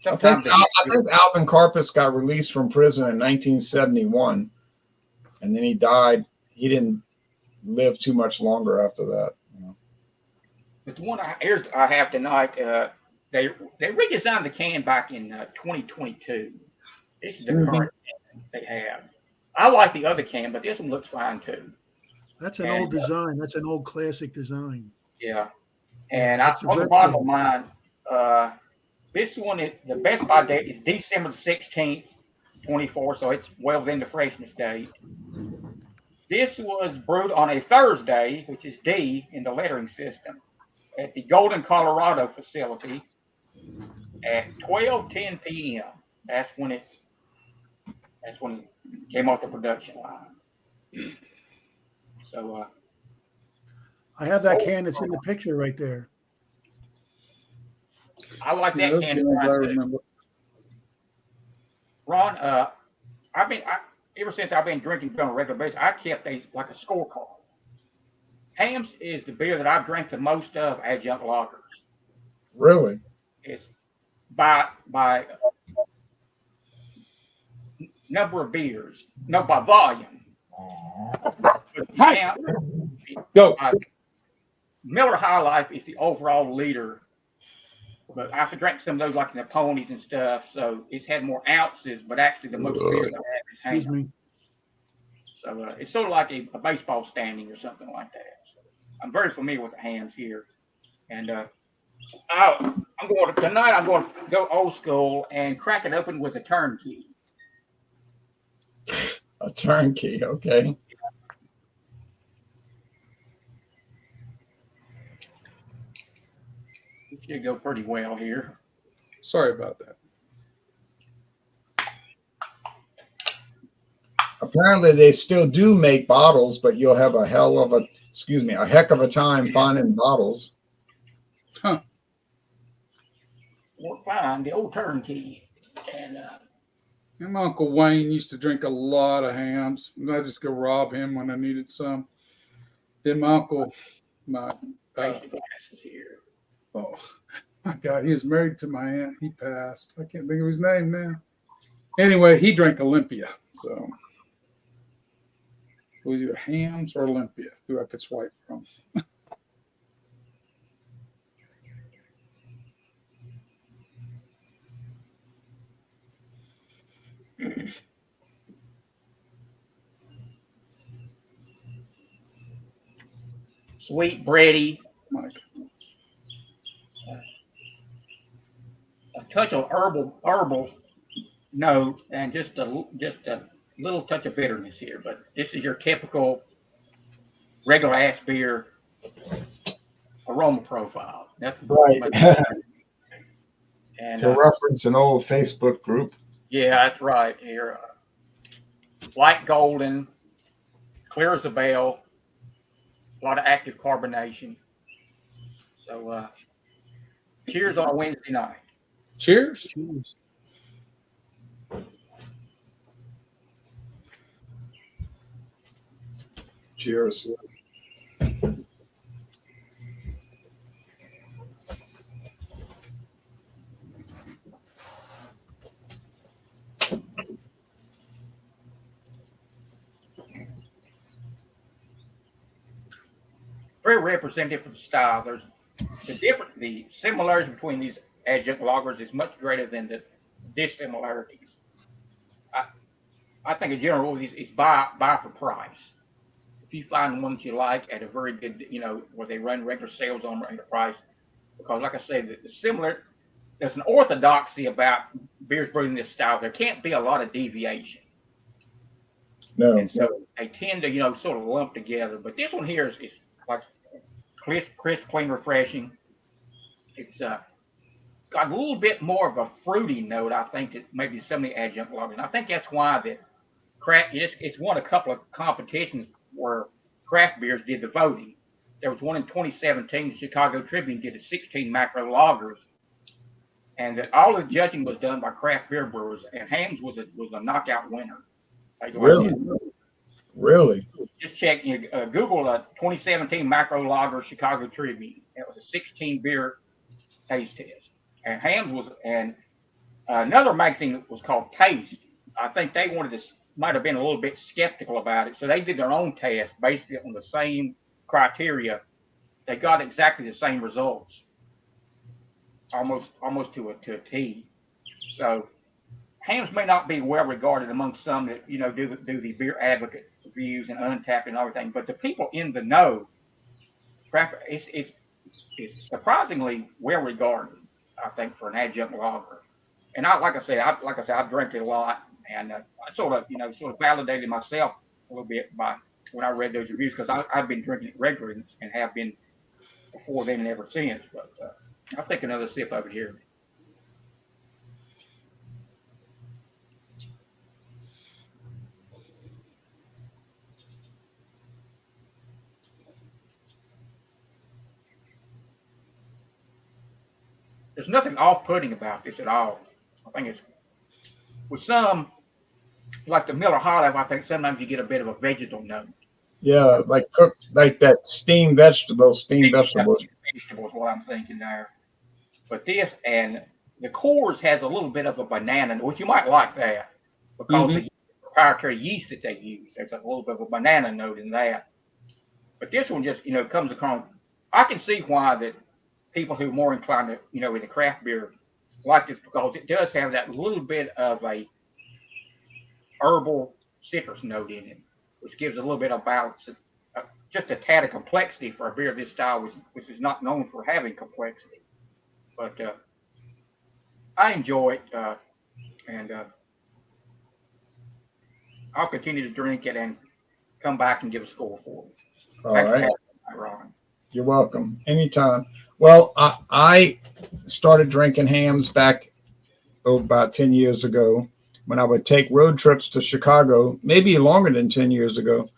Speaker 5: And
Speaker 1: I think Alvin Karpis got released from prison in 1971, and then he died. He didn't live too much longer after that.
Speaker 5: But the one I have tonight, they redesigned the can back in 2022. This is the current can they have. I like the other can, but this one looks fine too.
Speaker 2: That's an old design. That's an old classic design.
Speaker 5: Yeah. And on the bottom of mine, this one, the best by date is December the 16th, 24, so it's well within the freshness date. This was brewed on a Thursday, which is D in the lettering system, at the Golden, Colorado facility at 12:10 p.m. That's when it came off the production line. So
Speaker 2: I have that can that's in the picture right there.
Speaker 5: I like that can.
Speaker 4: I remember.
Speaker 5: Ron, ever since I've been drinking on a regular basis, I kept these like a scorecard. Hams is the beer that I've drank the most of adjunct lagers.
Speaker 1: Really?
Speaker 5: It's by number of beers, no, by volume.
Speaker 4: Go.
Speaker 5: Miller High Life is the overall leader, but I've drank some of those like in the ponies and stuff, so it's had more ounces, but actually the most beers I have is Hams.
Speaker 2: Excuse me.
Speaker 5: So it's sort of like a baseball standing or something like that. So I'm very familiar with the Hams here, and I'm going to go old school and crack it open with a turnkey.
Speaker 1: A turnkey, okay.
Speaker 5: It should go pretty well here.
Speaker 4: Sorry about that.
Speaker 1: Apparently they still do make bottles, but you'll have a heck of a time finding bottles.
Speaker 4: Huh.
Speaker 5: We'll find the old turnkey. And
Speaker 4: My Uncle Wayne used to drink a lot of Hams. I just go rob him when I needed some. Then my uncle,
Speaker 5: glasses here.
Speaker 4: oh my God, he was married to my aunt. He passed. I can't think of his name now. Anyway, he drank Olympia. So it was either Hams or Olympia, who I could swipe from.
Speaker 5: Sweet, bready,
Speaker 4: Mike.
Speaker 5: a touch of herbal note, and just a little touch of bitterness here. But this is your typical regular ass beer aroma profile. That's
Speaker 1: Right.
Speaker 5: And
Speaker 1: To reference an old Facebook group.
Speaker 5: yeah, that's right here. Light golden, clear as a bell, a lot of active carbonation. So cheers on a Wednesday night.
Speaker 4: Cheers.
Speaker 2: Cheers.
Speaker 1: Cheers.
Speaker 5: Very representative of the style. There's the similarities between these adjunct lagers is much greater than the dissimilarities. I think in general is buy for price. If you find one that you like at a very good, where they run regular sales on at a price, because like I said, there's an orthodoxy about beers brewed in this style. There can't be a lot of deviation.
Speaker 1: No.
Speaker 5: And so they tend to, sort of lump together. But this one here is like crisp, clean, refreshing. It's got a little bit more of a fruity note, I think, that maybe some of the adjunct lagers. And I think that's why it's won a couple of competitions where craft beers did the voting. There was one in 2017. The Chicago Tribune did 16 macro lagers, and that all the judging was done by craft beer brewers. And Hams was a knockout winner.
Speaker 1: Really? Really?
Speaker 5: Just check. Google a 2017 macro lager Chicago Tribune. It was a 16 beer taste test, and Hams was, and another magazine was called Taste. I think they might have been a little bit skeptical about it, so they did their own test based on the same criteria. They got exactly the same results, almost to a T. So Hams may not be well regarded among some that do the beer advocate reviews and Untapped and everything, but the people in the know, it's surprisingly well regarded, I think, for an adjunct lager. And like I said, I've drank it a lot, And I sort of validated myself a little bit by when I read those reviews because I've been drinking it regularly and have been before then and ever since. But I'll take another sip of it here. There's nothing off-putting about this at all. I think it's with some, like the Miller High Life, I think sometimes you get a bit of a vegetal note.
Speaker 1: Yeah, like cooked, like that steamed vegetables.
Speaker 5: Vegetables, what I'm thinking there. But this and the Coors has a little bit of a banana, which you might like that because of the proprietary yeast that they use. There's a little bit of a banana note in that. But this one just, comes across. I can see why that people who are more inclined to, in the craft beer like this because it does have that little bit of a herbal citrus note in it, which gives a little bit of balance, just a tad of complexity for a beer of this style, which is not known for having complexity. But I enjoy it, and I'll continue to drink it and come back and give a score for it.
Speaker 1: All right.
Speaker 5: Ron.
Speaker 1: You're welcome. Anytime. Well, I started drinking hams back about 10 years ago when I would take road trips to Chicago, maybe longer than 10 years ago.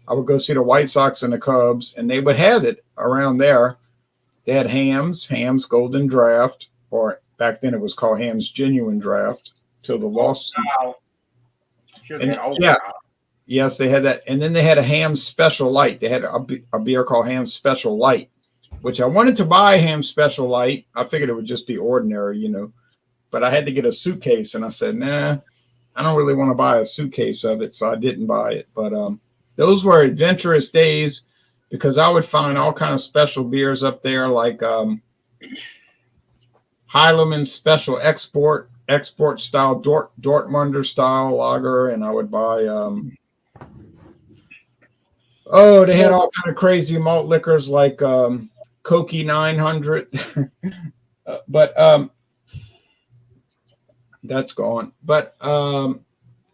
Speaker 1: I would go see the White Sox and the Cubs, and they would have it around there. They had Hams Golden Draft, or back then it was called Hams Genuine Draft, till the loss. Yes, they had that. And then they had a Hams Special Light. They had a beer called Hams Special Light, which I wanted to buy Hams Special Light. I figured it would just be ordinary, but I had to get a suitcase, and I said, nah, I don't really want to buy a suitcase of it, so I didn't buy it. But those were adventurous days because I would find all kind of special beers up there, like Heilemann Special Export style, Dortmunder style lager, and I would buy they had all kind of crazy malt liquors like Koki 900, but that's gone. But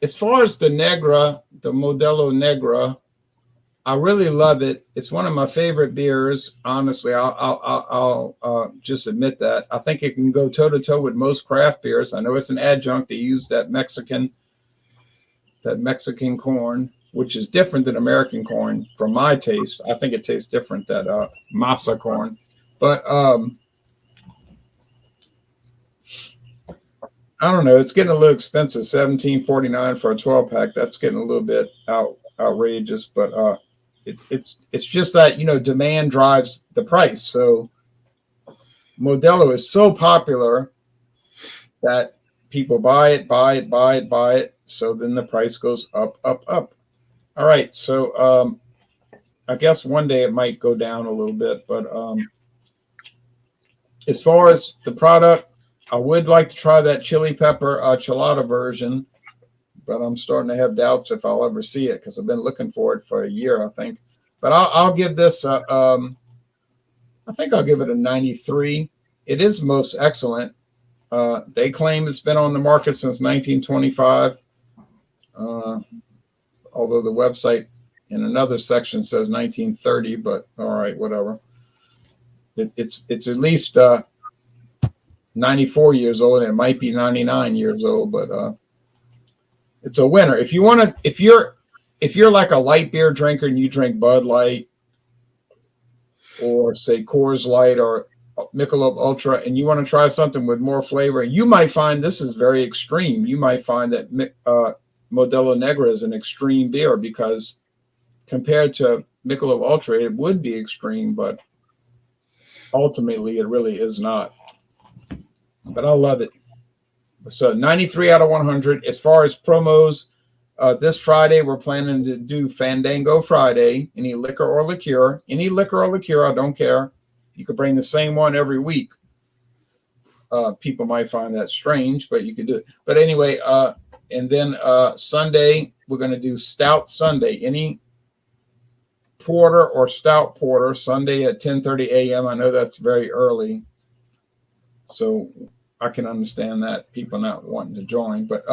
Speaker 1: as far as the Negra, the Modelo Negra, I really love it. It's one of my favorite beers. Honestly, I'll just admit that. I think it can go toe to toe with most craft beers. I know it's an adjunct. They use that Mexican corn, which is different than American corn from my taste. I think it tastes different than masa corn. But I don't know. It's getting a little expensive. $17.49 for a 12-pack. That's getting a little bit outrageous. But it's just that demand drives the price. So Modelo is so popular that people buy it. So then the price goes up. All right. So I guess one day it might go down a little bit. But as far as the product, I would like to try that chili pepper chilada version, but I'm starting to have doubts if I'll ever see it because I've been looking for it for a year, I think. But I'll give this, I think I'll give it a 93. It is most excellent. They claim it's been on the market since 1925, although the website in another section says 1930, but all right, whatever. It's at least 94 years old, and it might be 99 years old, but it's a winner. If you're like a light beer drinker and you drink Bud Light or say Coors Light or Michelob Ultra and you want to try something with more flavor, you might find this is very extreme. You might find that Modelo Negra is an extreme beer because compared to Michelob Ultra, it would be extreme, but ultimately it really is not. But I love it. So 93 out of 100. As far as promos, this Friday we're planning to do Fandango Friday. Any liquor or liqueur, I don't care. You could bring the same one every week. People might find that strange, but you could do it. But anyway, and then Sunday we're going to do Stout Sunday. Any porter or stout porter Sunday at 10:30 a.m. I know that's very early. So I can understand that people not wanting to join, but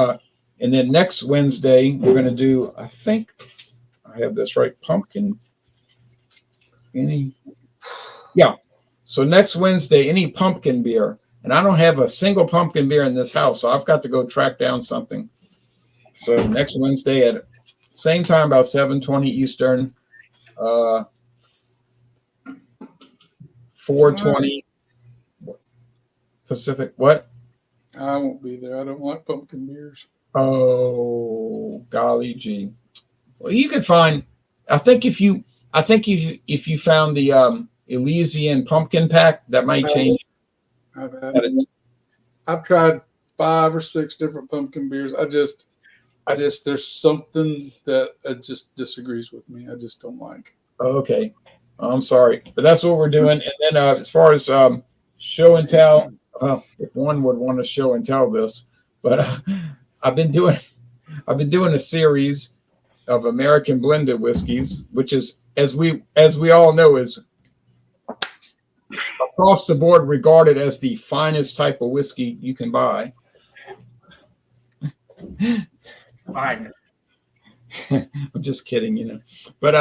Speaker 1: And then next Wednesday, we're going to do, I think I have this right, pumpkin. Yeah. So next Wednesday, any pumpkin beer. And I don't have a single pumpkin beer in this house, so I've got to go track down something. So next Wednesday at same time, about 7:20 Eastern, 4:20 Pacific. What?
Speaker 4: I won't be there. I don't like pumpkin beers.
Speaker 1: Oh, golly gee. Well, you could find. If you found the Elysian pumpkin pack, that might change.
Speaker 4: I've tried 5 or 6 different pumpkin beers. I just there's something that just disagrees with me. I just don't like.
Speaker 1: Okay, I'm sorry, but that's what we're doing. And then as far as show and tell, if one would want to show and tell this, but I've been doing a series of American blended whiskeys, which is, as we all know, is across the board regarded as the finest type of whiskey you can buy.
Speaker 5: Fine.
Speaker 1: I'm just kidding, but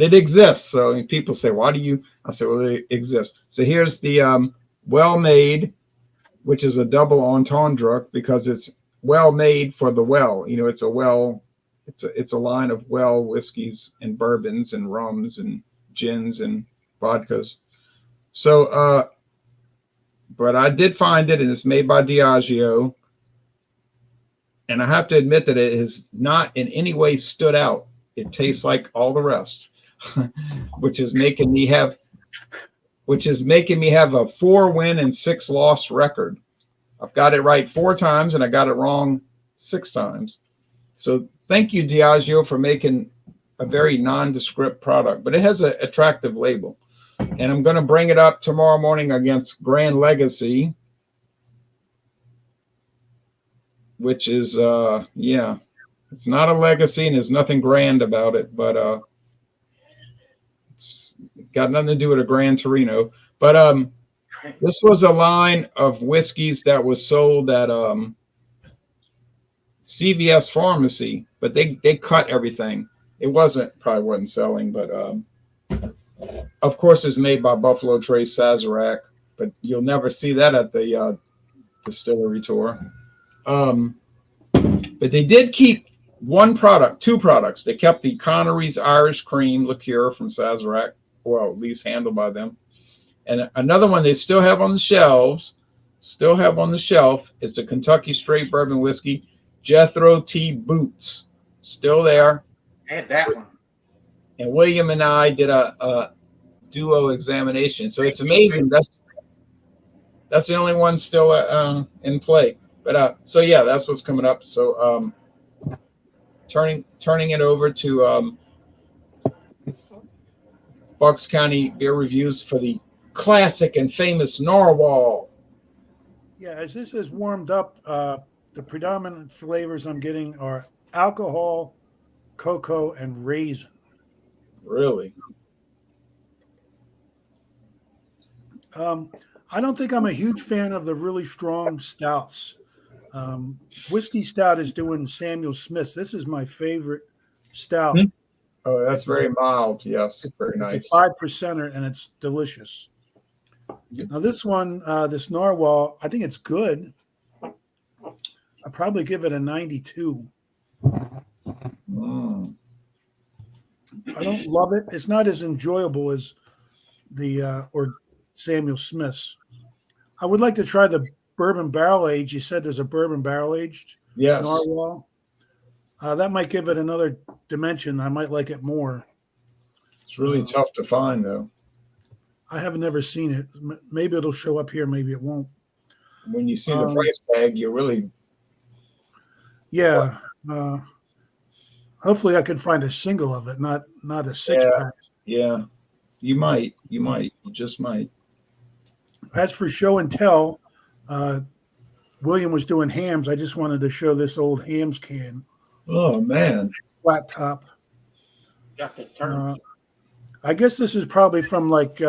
Speaker 1: it exists. So people say, why do you? I say, well, it exists. So here's the well made, which is a double entendre because it's well made for the well. It's a line of well whiskeys and bourbons and rums and gins and vodkas. So, but I did find it, and it's made by Diageo. And I have to admit that it has not in any way stood out. It tastes like all the rest, which is making me have a 4-win and 6-loss record. I've got it right 4 times and I got it wrong 6 times. So thank you, Diageo, for making a very nondescript product, but it has an attractive label. And I'm going to bring it up tomorrow morning against Grand Legacy, which is, it's not a legacy and there's nothing grand about it, but it's got nothing to do with a Gran Torino. But this was a line of whiskeys that was sold at CVS Pharmacy, but they cut everything. It probably wasn't selling, but of course it's made by Buffalo Trace Sazerac, but you'll never see that at the distillery tour. But they did keep two products. They kept the Connery's Irish Cream liqueur from Sazerac, well, at least handled by them. And another one they still have on the shelf is the Kentucky Straight Bourbon Whiskey, Jethro T. Boots. Still there.
Speaker 5: I had that one.
Speaker 1: And William and I did a duo examination. So it's amazing. That's the only one still in play. But so yeah, that's what's coming up. So turning it over to Bucks County Beer Reviews for the classic and famous Narwhal.
Speaker 2: Yeah, as this is warmed up, the predominant flavors I'm getting are alcohol, cocoa, and raisin.
Speaker 1: Really?
Speaker 2: I don't think I'm a huge fan of the really strong stouts. Whiskey Stout is doing Samuel Smith's. This is my favorite stout.
Speaker 1: Oh, that's very mild. Yes, it's very nice.
Speaker 2: It's a 5%er and it's delicious. Now this one, this Narwhal, I think it's good. I'd probably give it a 92. I don't love it. It's not as enjoyable as the or Samuel Smith's. I would like to try the bourbon barrel aged. You said there's a bourbon barrel aged Narwhal. That might give it another dimension. I might like it more.
Speaker 1: It's really tough to find, though.
Speaker 2: I have never seen it. Maybe it'll show up here. Maybe it won't.
Speaker 1: When you see the price tag, you really...
Speaker 2: Yeah. Hopefully I could find a single of it, not a 6-pack.
Speaker 1: Yeah. You might. You just might.
Speaker 2: As for show and tell, William was doing hams. I just wanted to show this old hams can.
Speaker 1: Oh, man.
Speaker 2: Flat top.
Speaker 5: Got the turn.
Speaker 2: I guess this is probably from like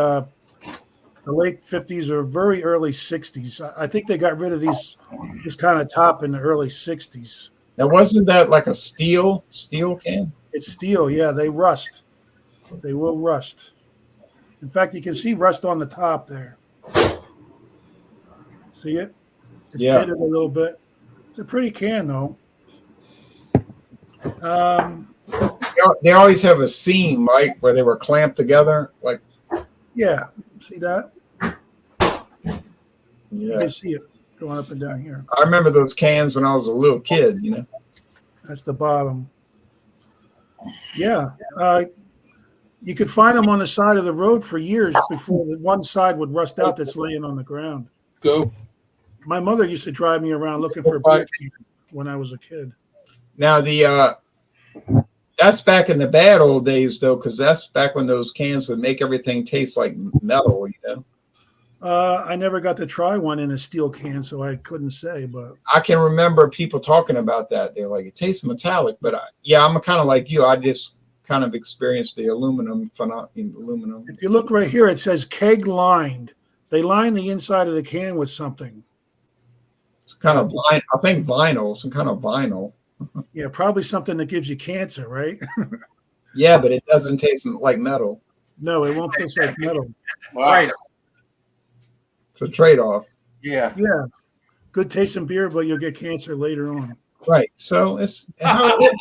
Speaker 2: the late 50s or very early 60s. I think they got rid of this kind of top in the early 60s.
Speaker 1: Now, wasn't that like a steel can?
Speaker 2: It's steel, yeah. They rust. They will rust. In fact, you can see rust on the top there. See it? It's
Speaker 1: Yeah.
Speaker 2: pitted a little bit. It's a pretty can, though.
Speaker 1: They always have a seam, right, where they were clamped together. Like,
Speaker 2: Yeah. See that? You
Speaker 1: yeah,
Speaker 2: can see it going up and down here.
Speaker 1: I remember those cans when I was a little kid. You know.
Speaker 2: That's the bottom. Yeah. You could find them on the side of the road for years before the one side would rust out that's laying on the ground.
Speaker 4: Go.
Speaker 2: My mother used to drive me around looking for beer cans when I was a kid.
Speaker 1: Now that's back in the bad old days, though, because that's back when those cans would make everything taste like metal. You know.
Speaker 2: I never got to try one in a steel can, so I couldn't say. But
Speaker 1: I can remember people talking about that. They're like, it tastes metallic, but I'm kind of like you. I just kind of experienced the aluminum.
Speaker 2: if you look right here, it says keg lined. They line the inside of the can with something.
Speaker 1: It's kind of I think vinyl, some kind of vinyl.
Speaker 2: Yeah, probably something that gives you cancer, right?
Speaker 1: Yeah, but it doesn't taste like metal.
Speaker 2: No, it won't taste like metal.
Speaker 5: Right.
Speaker 1: It's a trade-off.
Speaker 5: Yeah.
Speaker 2: Yeah, good tasting beer, but you'll get cancer later on.
Speaker 1: Right. So it's
Speaker 5: Right.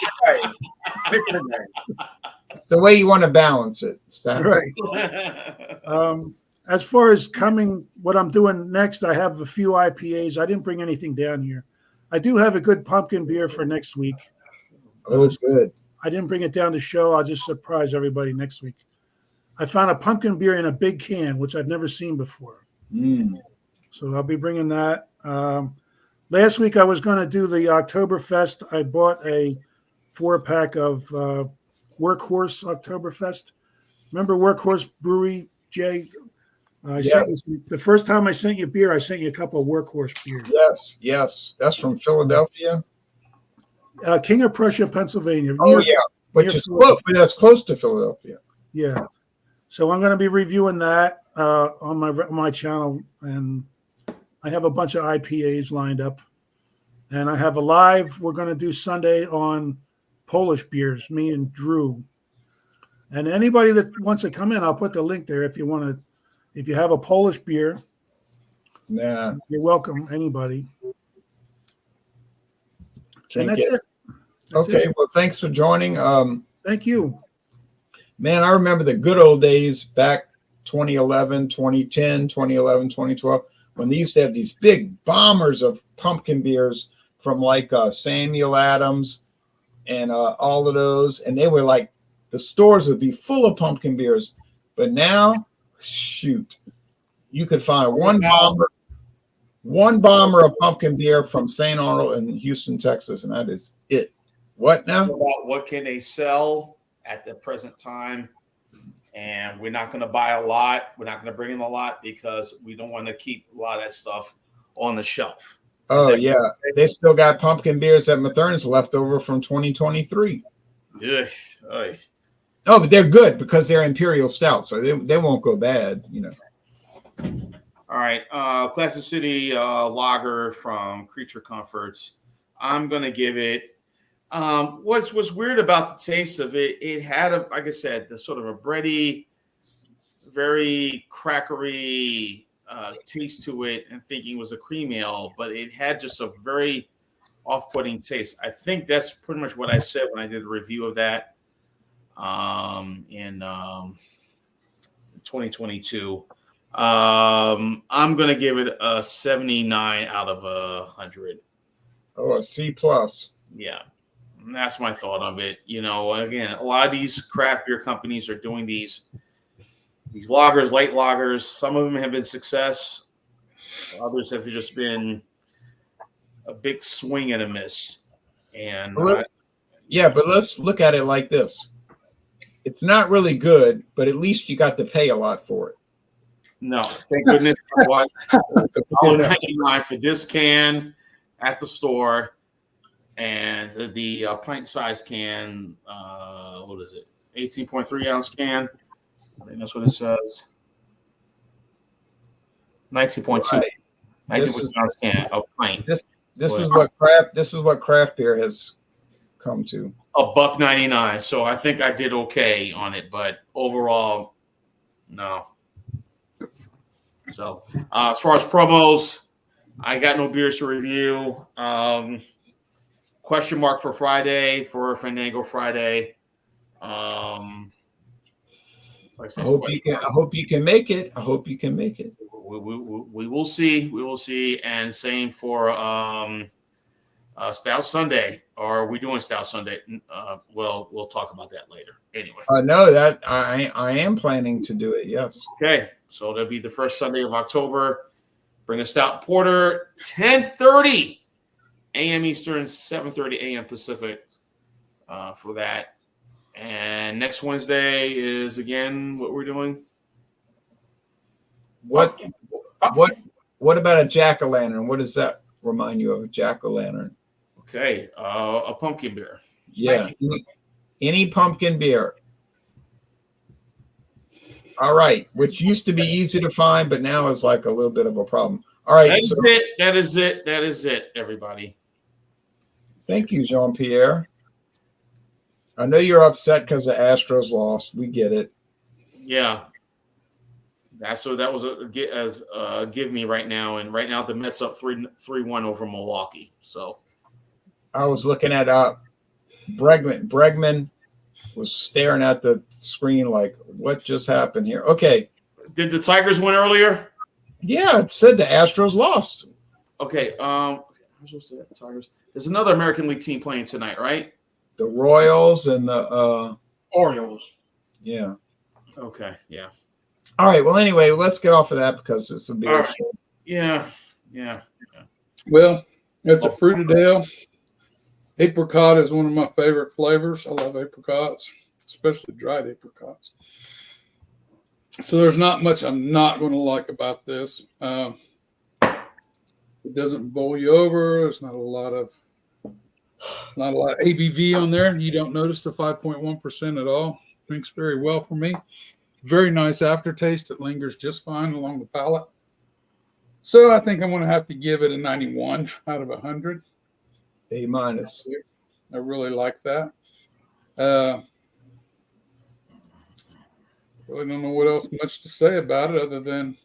Speaker 1: the way you want to balance it.
Speaker 2: Right. As far as what I'm doing next, I have a few IPAs. I didn't bring anything down here. I do have a good pumpkin beer for next week.
Speaker 1: Oh, it's good.
Speaker 2: I didn't bring it down to show. I'll just surprise everybody next week. I found a pumpkin beer in a big can, which I've never seen before. So I'll be bringing that. Last week I was going to do the Oktoberfest. I bought a 4-pack of Workhorse Oktoberfest. Remember Workhorse Brewery, Jay? The first time I sent you beer, I sent you a couple of Workhorse beers.
Speaker 1: Yes. That's from Philadelphia.
Speaker 2: King of Prussia, Pennsylvania.
Speaker 1: Which is close. That's close to Philadelphia.
Speaker 2: Yeah. So I'm going to be reviewing that on my channel, and I have a bunch of IPAs lined up, and I have a live we're going to do Sunday on Polish beers, me and Drew. And anybody that wants to come in, I'll put the link there if you want to. If you have a Polish beer,
Speaker 1: Nah,
Speaker 2: you're welcome. Anybody. And that's it.
Speaker 1: Okay. Well, thanks for joining.
Speaker 2: Thank you.
Speaker 1: Man, I remember the good old days back 2011, 2010, 2011, 2012, when they used to have these big bombers of pumpkin beers from like Samuel Adams and all of those. And they were like, the stores would be full of pumpkin beers. But now, shoot, you could find one bomber of pumpkin beer from St. Arnold in Houston, Texas, and that is it. What now?
Speaker 3: What can they sell at the present time? And we're not going to buy a lot. We're not going to bring in a lot because we don't want to keep a lot of that stuff on the shelf.
Speaker 1: Oh, yeah. They still got pumpkin beers at Mathern's left over from 2023.
Speaker 3: Yeah.
Speaker 1: No, but they're good because they're imperial stout, so they won't go bad, you know.
Speaker 3: All right. Classic City lager from Creature Comforts. I'm going to give it. What's weird about the taste of it, it had, like I said, the sort of a bready, very crackery taste to it, and thinking it was a cream ale, but it had just a very off-putting taste. I think that's pretty much what I said when I did a review of that in 2022. I'm going to give it a 79 out of 100.
Speaker 1: Oh, a C plus.
Speaker 3: Yeah. And that's my thought of it. You know, again, a lot of these craft beer companies are doing these lagers, light lagers. Some of them have been success. Others have just been a big swing and a miss. And
Speaker 1: but let's look at it like this. It's not really good, but at least you got to pay a lot for it.
Speaker 3: No, thank goodness. $1.99 for this can at the store. And the pint-sized can, what is it? 18.3 ounce can. I think that's what it says. 19.2.
Speaker 1: Right.
Speaker 3: 19.2 ounce can of pint.
Speaker 1: This
Speaker 3: Well,
Speaker 1: is what craft beer has come to.
Speaker 3: $1.99. So I think I did okay on it, but overall, no. So as far as promos, I got no beers to review. Question mark for Friday, for Fandango Friday. Like I said,
Speaker 1: I hope you can make it. I hope you can make it.
Speaker 3: we will see. We will see. And same for Stout Sunday. Or are we doing Stout Sunday? Well, we'll talk about that later. Anyway.
Speaker 1: No, that I am planning to do it. Yes.
Speaker 3: Okay, so that'll be the first Sunday of October. Bring a stout porter, 10:30 a.m. Eastern, 7:30 a.m. Pacific for that. And next Wednesday is again what we're doing.
Speaker 1: What about a jack-o'-lantern? What does that remind you of? A jack-o'-lantern?
Speaker 3: Okay, a pumpkin beer.
Speaker 1: Yeah, any pumpkin beer. All right, which used to be easy to find, but now is like a little bit of a problem. All right,
Speaker 3: That is it. That is it. That is it, everybody.
Speaker 1: Thank you, Jean-Pierre. I know you're upset because the Astros lost. We get it.
Speaker 3: Yeah. That was a give me right now. And right now the Mets up 3-1 over Milwaukee. So
Speaker 1: I was looking at Bregman. Bregman was staring at the screen like, what just happened here? Okay.
Speaker 3: Did the Tigers win earlier?
Speaker 1: Yeah, it said the Astros lost.
Speaker 3: Okay. Tigers. There's another American League team playing tonight, right?
Speaker 1: The Royals and the
Speaker 5: Orioles.
Speaker 1: Yeah.
Speaker 3: Okay. Yeah.
Speaker 1: All right. Well, anyway, let's get off of that because it's a big
Speaker 3: All right. Yeah.
Speaker 4: Well, it's a fruited ale. Apricot is one of my favorite flavors. I love apricots, especially dried apricots. So there's not much I'm not going to like about this. It doesn't bowl you over. There's not a lot of ABV on there. You don't notice the 5.1% at all. Drinks very well for me. Very nice aftertaste. It lingers just fine along the palate. So I think I'm going to have to give it a 91 out of 100.
Speaker 1: A minus.
Speaker 4: I really like that. Really don't know what else much to say about it other than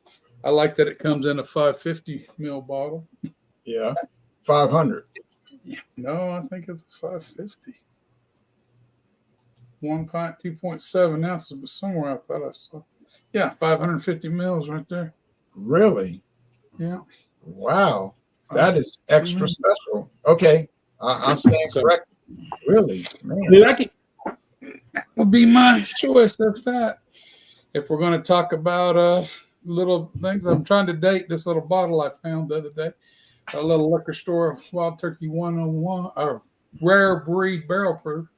Speaker 4: I like that it comes in a 550 ml bottle.
Speaker 1: Yeah. 500.
Speaker 4: No, I think it's a 550. 1 pint, 2.7 ounces, but somewhere I thought I saw. Yeah, 550 mils right there.
Speaker 1: Really?
Speaker 4: Yeah.
Speaker 1: Wow. That is extra special. Okay. I'll stand correct. Really? Man.
Speaker 4: That would be my choice of that. If we're going to talk about little things, I'm trying to date this little bottle I found the other day. A little liquor store, Wild Turkey 101, or Rare Breed Barrel Proof.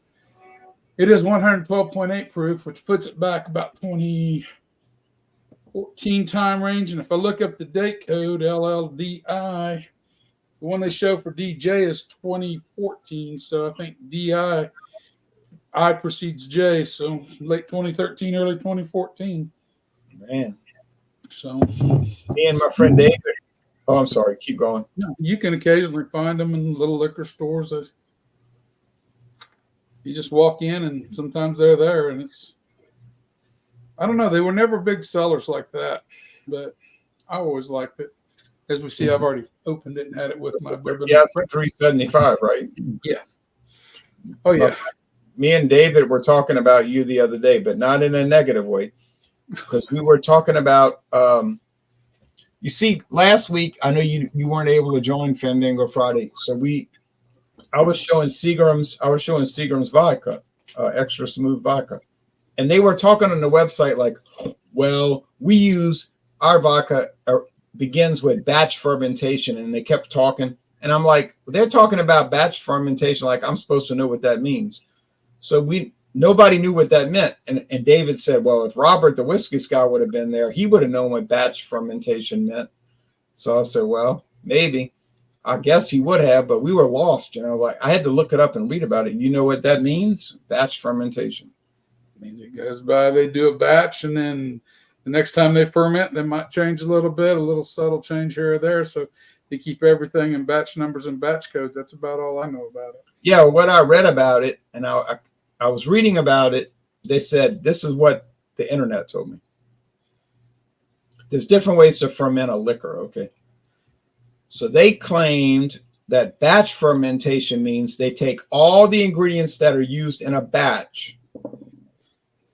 Speaker 4: It is 112.8 proof, which puts it back about 2014 time range. And if I look up the date code, LLDI, the one they show for DJ is 2014. So I think DI, I precedes J. So late 2013, early 2014.
Speaker 1: Man.
Speaker 4: So
Speaker 1: me and my friend David. Oh, I'm sorry. Keep going.
Speaker 4: You can occasionally find them in little liquor stores. You just walk in and sometimes they're there, and I don't know. They were never big sellers like that, but I always liked it. As we see, I've already opened it and had it with my bourbon.
Speaker 1: Yeah, it's $3.75, right?
Speaker 4: Yeah. Oh, yeah.
Speaker 1: Me and David were talking about you the other day, but not in a negative way, because we were talking about, you see, last week, I know you weren't able to join Fandango Friday, so I was showing Seagram's vodka, extra smooth vodka, and they were talking on the website like, well, we use our vodka begins with batch fermentation, and they kept talking, and I'm like, they're talking about batch fermentation like I'm supposed to know what that means. So nobody knew what that meant, and David said, well, if Robert the whiskey guy would have been there, he would have known what batch fermentation meant. So I said, well, maybe. I guess he would have, but we were lost, like I had to look it up and read about it. You know what that means? Batch fermentation.
Speaker 4: It means it goes by, they do a batch and then The next time they ferment, they might change a little subtle change here or there. So they keep everything in batch numbers and batch codes. That's about all I know about it.
Speaker 1: Yeah, what I read about it, and I was reading about it, they said this is what the internet told me. There's different ways to ferment a liquor, okay? So they claimed that batch fermentation means they take all the ingredients that are used in a batch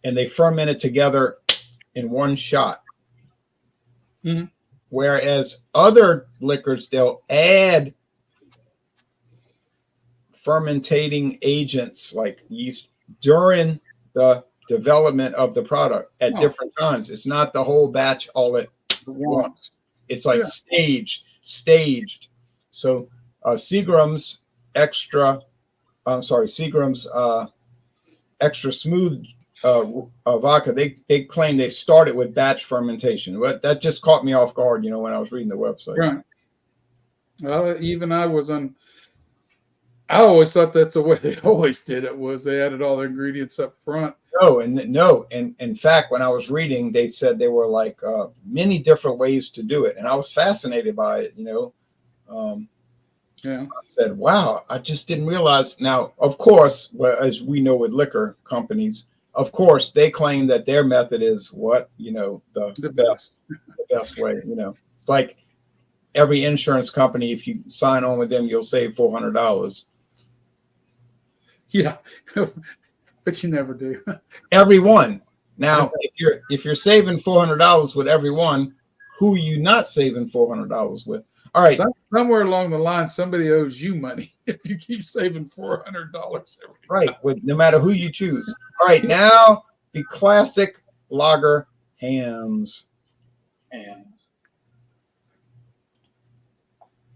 Speaker 1: and they ferment it together in one shot.
Speaker 4: Mm-hmm.
Speaker 1: Whereas other liquors, they'll add fermentating agents like yeast during the development of the product at different times. It's not the whole batch all at once. It's like staged. So Seagram's extra smooth vodka, they claim they started with batch fermentation. But that just caught me off guard, when I was reading the website.
Speaker 4: Right. Well, even I always thought that's the way they always did it, was they added all the ingredients up front.
Speaker 1: No, and in fact, when I was reading, they said there were like many different ways to do it, and I was fascinated by it. I said, "Wow, I just didn't realize." Now, of course, as we know with liquor companies, of course, they claim that their method is the best way. It's like every insurance company. If you sign on with them, you'll save $400.
Speaker 4: Yeah, but you never do.
Speaker 1: Everyone. Now, if you're saving $400 with everyone, who are you not saving $400 with? All right.
Speaker 4: Somewhere along the line, somebody owes you money if you keep saving $400 every
Speaker 1: right,
Speaker 4: time.
Speaker 1: with no matter who you choose. All right, now the classic lager hams.
Speaker 5: I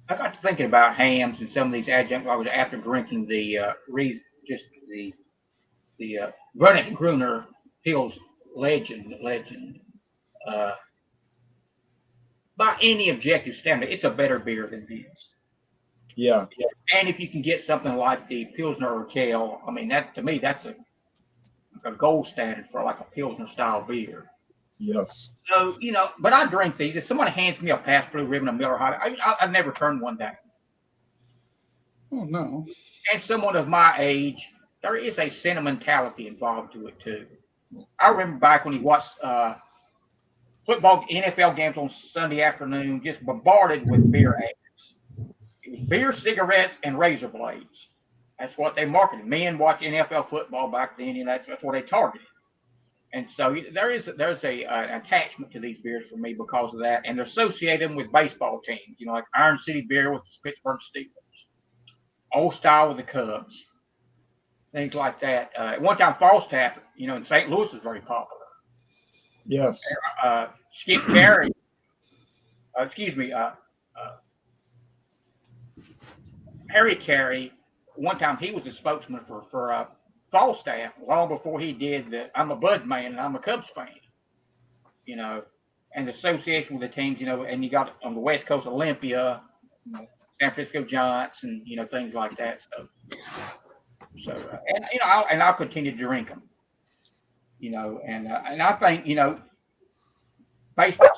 Speaker 5: got to thinking about hams and some of these adjunct lagers after drinking the Vernon Gruner Hills Legend. By any objective standard, it's a better beer than this.
Speaker 1: Yeah.
Speaker 5: And if you can get something like the Pilsner Urquell, I mean, that to me, that's a gold standard for like a Pilsner style beer.
Speaker 1: Yes.
Speaker 5: So, but I drink these. If somebody hands me a pass-through ribbon of Miller High, I've never turned one down.
Speaker 4: Oh, no.
Speaker 5: And someone of my age, there is a sentimentality involved to it, too. I remember back when he watched football NFL games on Sunday afternoon, just bombarded with beer ads. It was beer, cigarettes, and razor blades. That's what they marketed. Men watch NFL football back then, and that's what they targeted. And so there's an attachment to these beers for me because of that, and they're associated with baseball teams, like Iron City Beer with the Pittsburgh Steelers, Old Style with the Cubs, things like that. At one time, Falstaff, in St. Louis was very popular.
Speaker 1: Yes.
Speaker 5: Skip Carey, Harry Carey. One time he was a spokesman for Falstaff long before he did I'm a Bud man and I'm a Cubs fan, and the association with the teams, and you got on the West Coast Olympia, San Francisco Giants, and things like that. So and I'll continue to drink them, and I think basically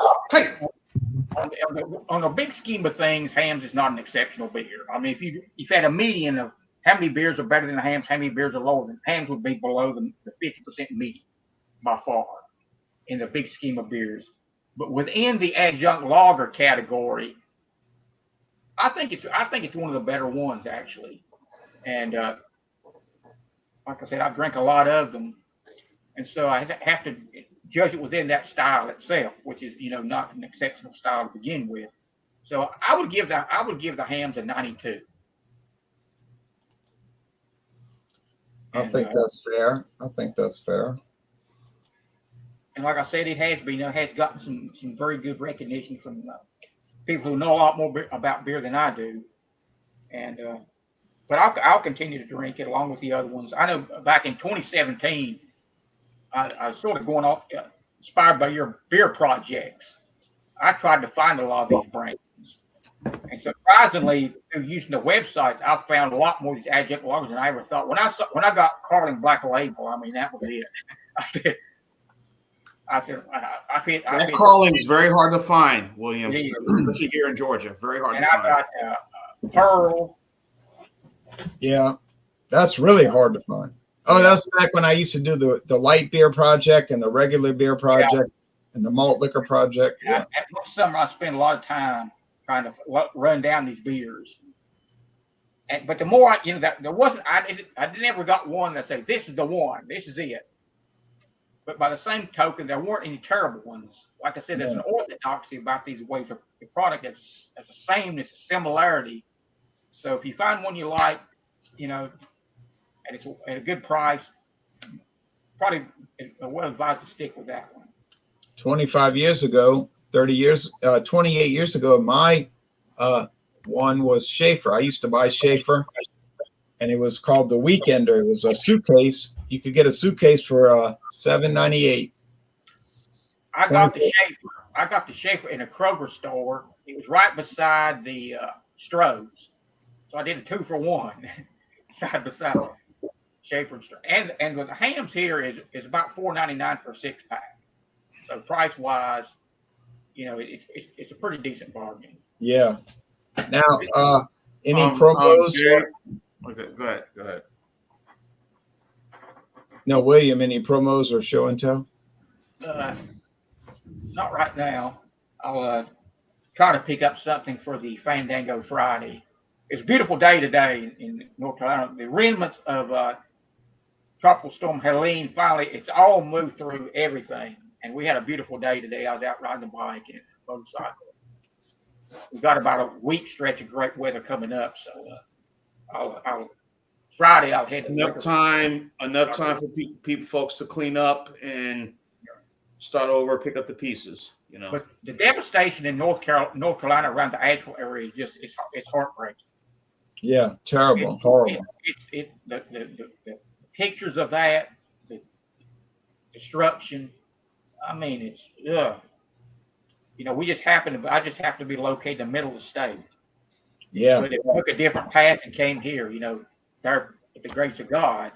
Speaker 5: on the big scheme of things, hams is not an exceptional beer. I mean, if you had a median of how many beers are better than the hams, how many beers are lower than hams, would be below the 50% median by far in the big scheme of beers. But within the adjunct lager category, I think it's one of the better ones actually. And like I said, I drink a lot of them, and so I have to judge it within that style itself, which is not an exceptional style to begin with. So I would give the hams a 92.
Speaker 1: I think that's fair.
Speaker 5: And like I said, it has gotten some very good recognition from people who know a lot more about beer than I do. And but I'll continue to drink it along with the other ones. I know back in 2017, I was sort of going off inspired by your beer projects. I tried to find a lot of these brands. And surprisingly, through using the websites, I found a lot more of these adjunct lagers than I ever thought. When I got Carling Black Label, I mean, that was it. I said, I fit.
Speaker 3: That calling's very hard to find, William,
Speaker 5: Yeah.
Speaker 3: especially here in Georgia. Very hard
Speaker 5: And
Speaker 3: to
Speaker 5: I
Speaker 3: find.
Speaker 5: got Pearl.
Speaker 1: Yeah, that's really hard to find. Oh,
Speaker 5: Yeah.
Speaker 1: that's back when I used to do the light beer project and the regular beer project and the malt liquor project. Yeah.
Speaker 5: One summer, I spent a lot of time trying to run down these beers. But the more there wasn't. I never got one that said this is the one. This is it. But by the same token, there weren't any terrible ones. Like I said, there's an orthodoxy about these ways of the product that's the same. There's a similarity. So if you find one you like, and it's at a good price, probably well advised to stick with that one.
Speaker 1: 25 years ago, 30 years, 28 years ago, my one was Schaefer. I used to buy Schaefer, and it was called the Weekender. It was a suitcase. You could get a suitcase for $7.98.
Speaker 5: I got the Schaefer in a Kroger store. It was right beside the Stroh's, so I did a 2-for-1 side by side. Schaefer and the hams here is about $4.99 for a 6-pack. So price wise, it's a pretty decent bargain.
Speaker 1: Yeah. Now, any promos?
Speaker 3: Okay, go ahead.
Speaker 1: No, William, any promos or show and tell?
Speaker 5: Not right now. I'll try to pick up something for the Fandango Friday. It's a beautiful day today in North Carolina. The remnants of Tropical Storm Helene, finally, it's all moved through everything. And we had a beautiful day today. I was out riding the bike and motorcycle. We've got about a week stretch of great weather coming up. So Friday I'll head
Speaker 3: enough time for folks to clean up and start over, pick up the pieces.
Speaker 5: But the devastation in North Carolina around the Asheville area is it's heartbreaking.
Speaker 1: Yeah, terrible, horrible.
Speaker 5: The pictures of that, the destruction. I mean, it's I just happen to be located in the middle of the state.
Speaker 1: Yeah.
Speaker 5: But if we took a different path and came here, there with the grace of God.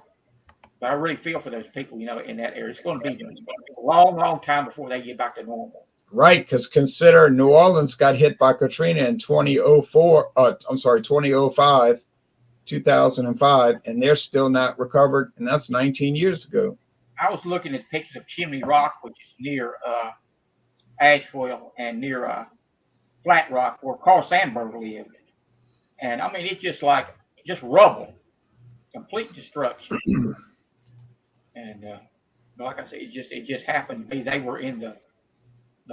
Speaker 5: But I really feel for those people, in that area. It's going to be a long, long time before they get back to normal.
Speaker 1: Right, because consider New Orleans got hit by Katrina in 2005, and they're still not recovered, and that's 19 years ago.
Speaker 5: I was looking at pictures of Chimney Rock, which is near Asheville and near Flat Rock, where Carl Sandburg lived. And I mean, it's just rubble, complete destruction. And like I said, it just happened to be they were in the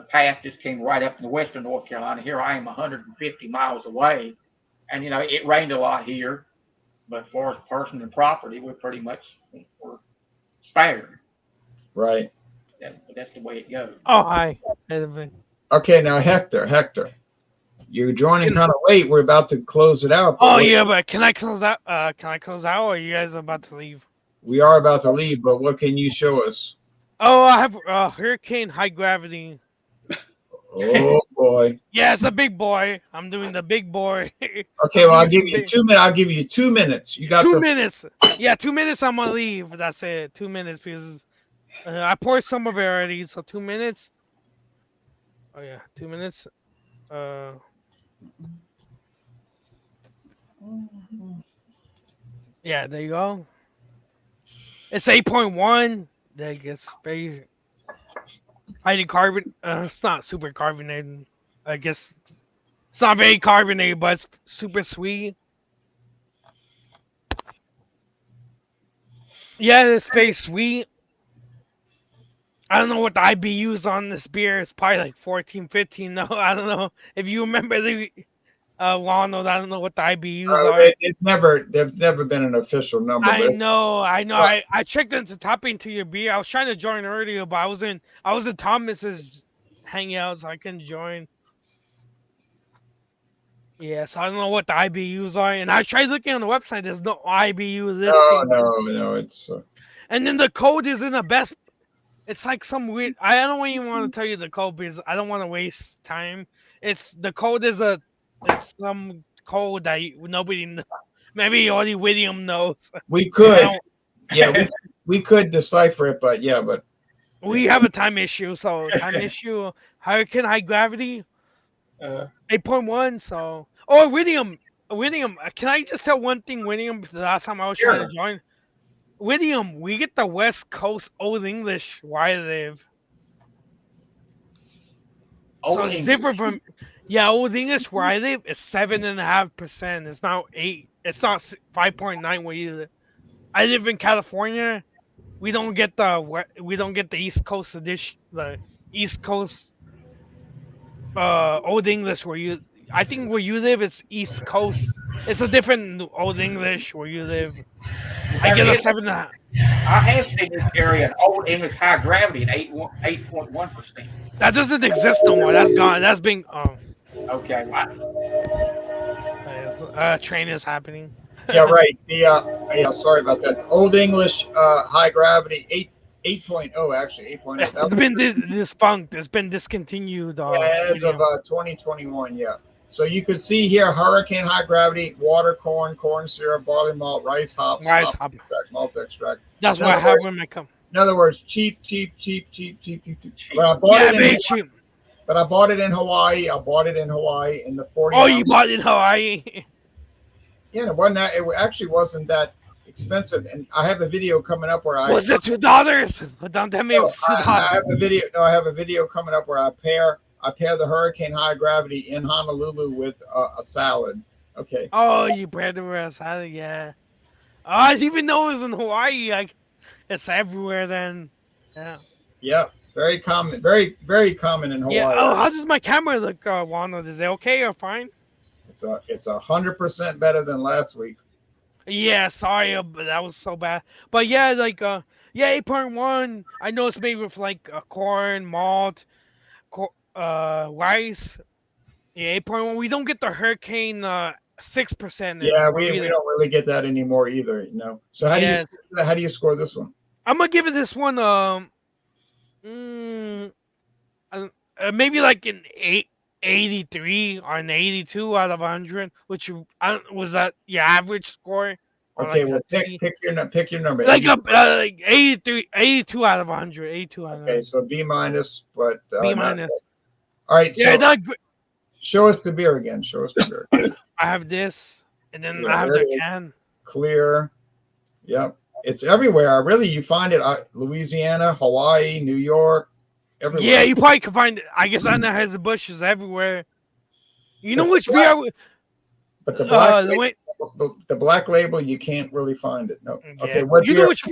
Speaker 5: path just came right up in the western North Carolina. Here I am 150 miles away, and it rained a lot here, but as far as person and property, we're pretty much spared.
Speaker 1: Right.
Speaker 5: That's the way it goes.
Speaker 6: Oh, hi.
Speaker 1: Okay, now Hector, you're joining kind of late. We're about to close it out.
Speaker 6: Oh yeah, but can I close out? Or are you guys about to leave?
Speaker 1: We are about to leave, but what can you show us?
Speaker 6: Oh, I have hurricane high gravity.
Speaker 1: Oh boy.
Speaker 6: Yeah, it's a big boy. I'm doing the big boy.
Speaker 1: Okay, well I'll give you 2 minutes. I'll give you 2 minutes. You got
Speaker 6: 2 minutes. Yeah, 2 minutes. I'm gonna leave. That's it. 2 minutes because I poured some of it already. So 2 minutes. Oh yeah, 2 minutes. Yeah, there you go. It's 8.1. I guess very highly carbon. It's not super carbonated. I guess it's not very carbonated, but it's super sweet. Yeah, it's very sweet. I don't know what the IBUs on this beer is. Probably like 14, 15. No, I don't know. If you remember the Ronald, I don't know what the IBUs are.
Speaker 1: They've never been an official number.
Speaker 6: I know. I checked into topping to your beer. I was trying to join earlier, but I was in Thomas's hangout, so I couldn't join. Yeah, so I don't know what the IBUs are, and I tried looking on the website. There's no IBU listing.
Speaker 1: No, it's.
Speaker 6: And then the code is in the best. It's like some weird. I don't even want to tell you the code because I don't want to waste time. The code is it's some code that nobody knows. Maybe only William knows.
Speaker 1: We could, we could decipher it, but
Speaker 6: We have a time issue, so time issue. Hurricane high gravity, 8.1. So, oh, William, can I just tell one thing, William? The last time I was trying to join, William, we get the West Coast Old English where I live. So it's different from, Old English where I live is 7.5%. It's not 8. It's not 5.9 where you live. I live in California. We don't get the East Coast edition, the East Coast Old English where you. I think where you live is East Coast. It's a different Old English where you live. I get a 7.5.
Speaker 5: I have seen this area in Old English high gravity at 8.1%.
Speaker 6: That doesn't exist no more. That's gone. That's been.
Speaker 5: Okay.
Speaker 6: Train is happening.
Speaker 1: Yeah, right. Sorry about that. Old English high gravity 8.0 actually 8.0.
Speaker 6: It's been defunct. It's been discontinued.
Speaker 1: As of 2021. Yeah. So you could see here hurricane high gravity, water, corn syrup, barley malt, rice hop,
Speaker 6: extract,
Speaker 1: malt extract.
Speaker 6: That's what I have when I come.
Speaker 1: In other words, cheap. But I bought
Speaker 6: cheap.
Speaker 1: But I bought it in Hawaii. I bought it in Hawaii in the 40.
Speaker 6: Oh, you bought it in Hawaii?
Speaker 1: Yeah, it wasn't that. It actually wasn't that expensive. And I have a video coming up where I
Speaker 6: was it $2? Don't tell me it was $2.
Speaker 1: I have a video. No, I have a video coming up where I pair the hurricane high gravity in Honolulu with a salad. Okay.
Speaker 6: Oh, you paired it with a salad, yeah. Oh, I didn't even know it was in Hawaii. Like, it's everywhere then. Yeah.
Speaker 1: Yeah. Very common. Very, very common in Hawaii.
Speaker 6: Yeah. Oh, how does my camera look, Wano? Is it okay or fine?
Speaker 1: It's 100% better than last week.
Speaker 6: Yeah, sorry, but that was so bad. But yeah, 8.1. I know it's made with like corn, malt, rice. Yeah, 8.1. We don't get the hurricane 6%.
Speaker 1: Yeah, we don't really get that anymore either. You know. So how do you score this one?
Speaker 6: I'm gonna give it this one maybe like an 83 or an 82 out of 100, which was that your average score?
Speaker 1: Okay, well pick your number.
Speaker 6: Like 83, 82 out of 100, 82 out of 100.
Speaker 1: Okay, so B minus, but
Speaker 6: B minus.
Speaker 1: All right,
Speaker 6: yeah,
Speaker 1: so show us the beer again. Show us the beer.
Speaker 6: I have this, and then I have the can.
Speaker 1: Clear. Yep, it's everywhere. Really, you find it Louisiana, Hawaii, New York, everywhere.
Speaker 6: Yeah, you probably can find it. I guess Anheuser-Busch everywhere. You know which beer?
Speaker 1: But the black label, you can't really find it. No.
Speaker 6: Yeah.
Speaker 1: Okay. What
Speaker 6: you know which?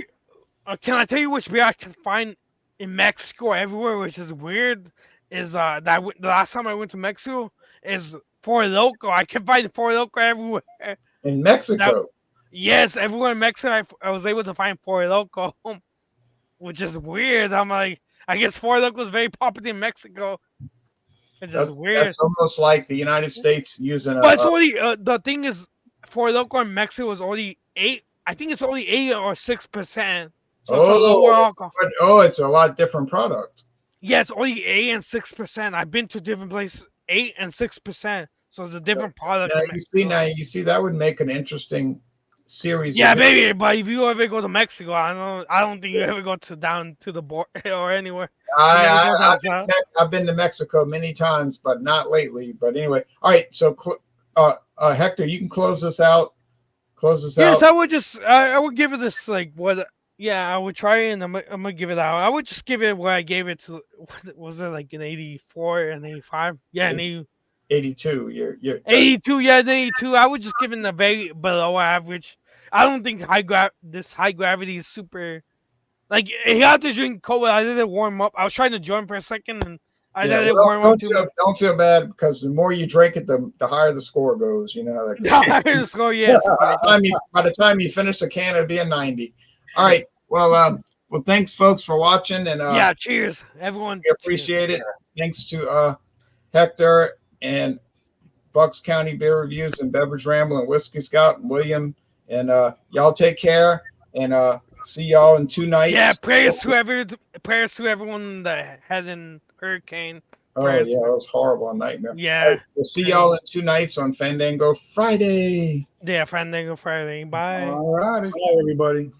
Speaker 6: Can I tell you which beer I can find in Mexico everywhere, which is weird? Is the last time I went to Mexico is Four Loko. I can find Four Loko everywhere.
Speaker 1: In Mexico.
Speaker 6: Yes, everywhere in Mexico, I was able to find Four Loko, which is weird. I'm like, I guess Four Loko is very popular in Mexico. It's just weird.
Speaker 1: That's almost like the United States using
Speaker 6: But it's only the thing is, Four Loko in Mexico is only 8. I think it's only 8 or 6%. So it's a lower alcohol.
Speaker 1: It's a lot different product.
Speaker 6: Yeah, it's only 8 and 6%. I've been to different places, 8 and 6%. So it's a different product.
Speaker 1: You see, that would make an interesting series.
Speaker 6: Yeah, maybe. But if you ever go to Mexico, I don't think you ever go down to the border or anywhere.
Speaker 1: I've been to Mexico many times, but not lately. But anyway, all right. So, Hector, you can close this out.
Speaker 6: Yes, I would just. I would give it this what. Yeah, I would try it, and I'm gonna give it out. I would just give it what I gave it to. Was it like an 84 and 85? Yeah, an
Speaker 1: 82. You're
Speaker 6: 82. Yeah, an 82. I would just give it a very below average. I don't think this high gravity is super. Like, you have to drink cold. I didn't warm up. I was trying to join for a second, and I didn't warm up too much.
Speaker 1: Don't feel bad, because the more you drink it, the higher the score goes. You know how that goes.
Speaker 6: The higher the score, yes.
Speaker 1: By the time you finish the can, it'll be a 90. All right. Well, thanks, folks, for watching, and
Speaker 6: yeah, cheers, everyone.
Speaker 1: We appreciate it. Thanks to Hector and Bucks County Beer Reviews and Beverage Ramble and Whiskey Scout and William, and y'all take care, and see y'all in 2 nights.
Speaker 6: Yeah, prayers to everyone that had a hurricane.
Speaker 1: Oh yeah, it was horrible, a nightmare.
Speaker 6: Yeah.
Speaker 1: Right, we'll see y'all in 2 nights on Fandango Friday.
Speaker 6: Yeah, Fandango Friday. Bye.
Speaker 1: All righty.
Speaker 2: Bye, everybody.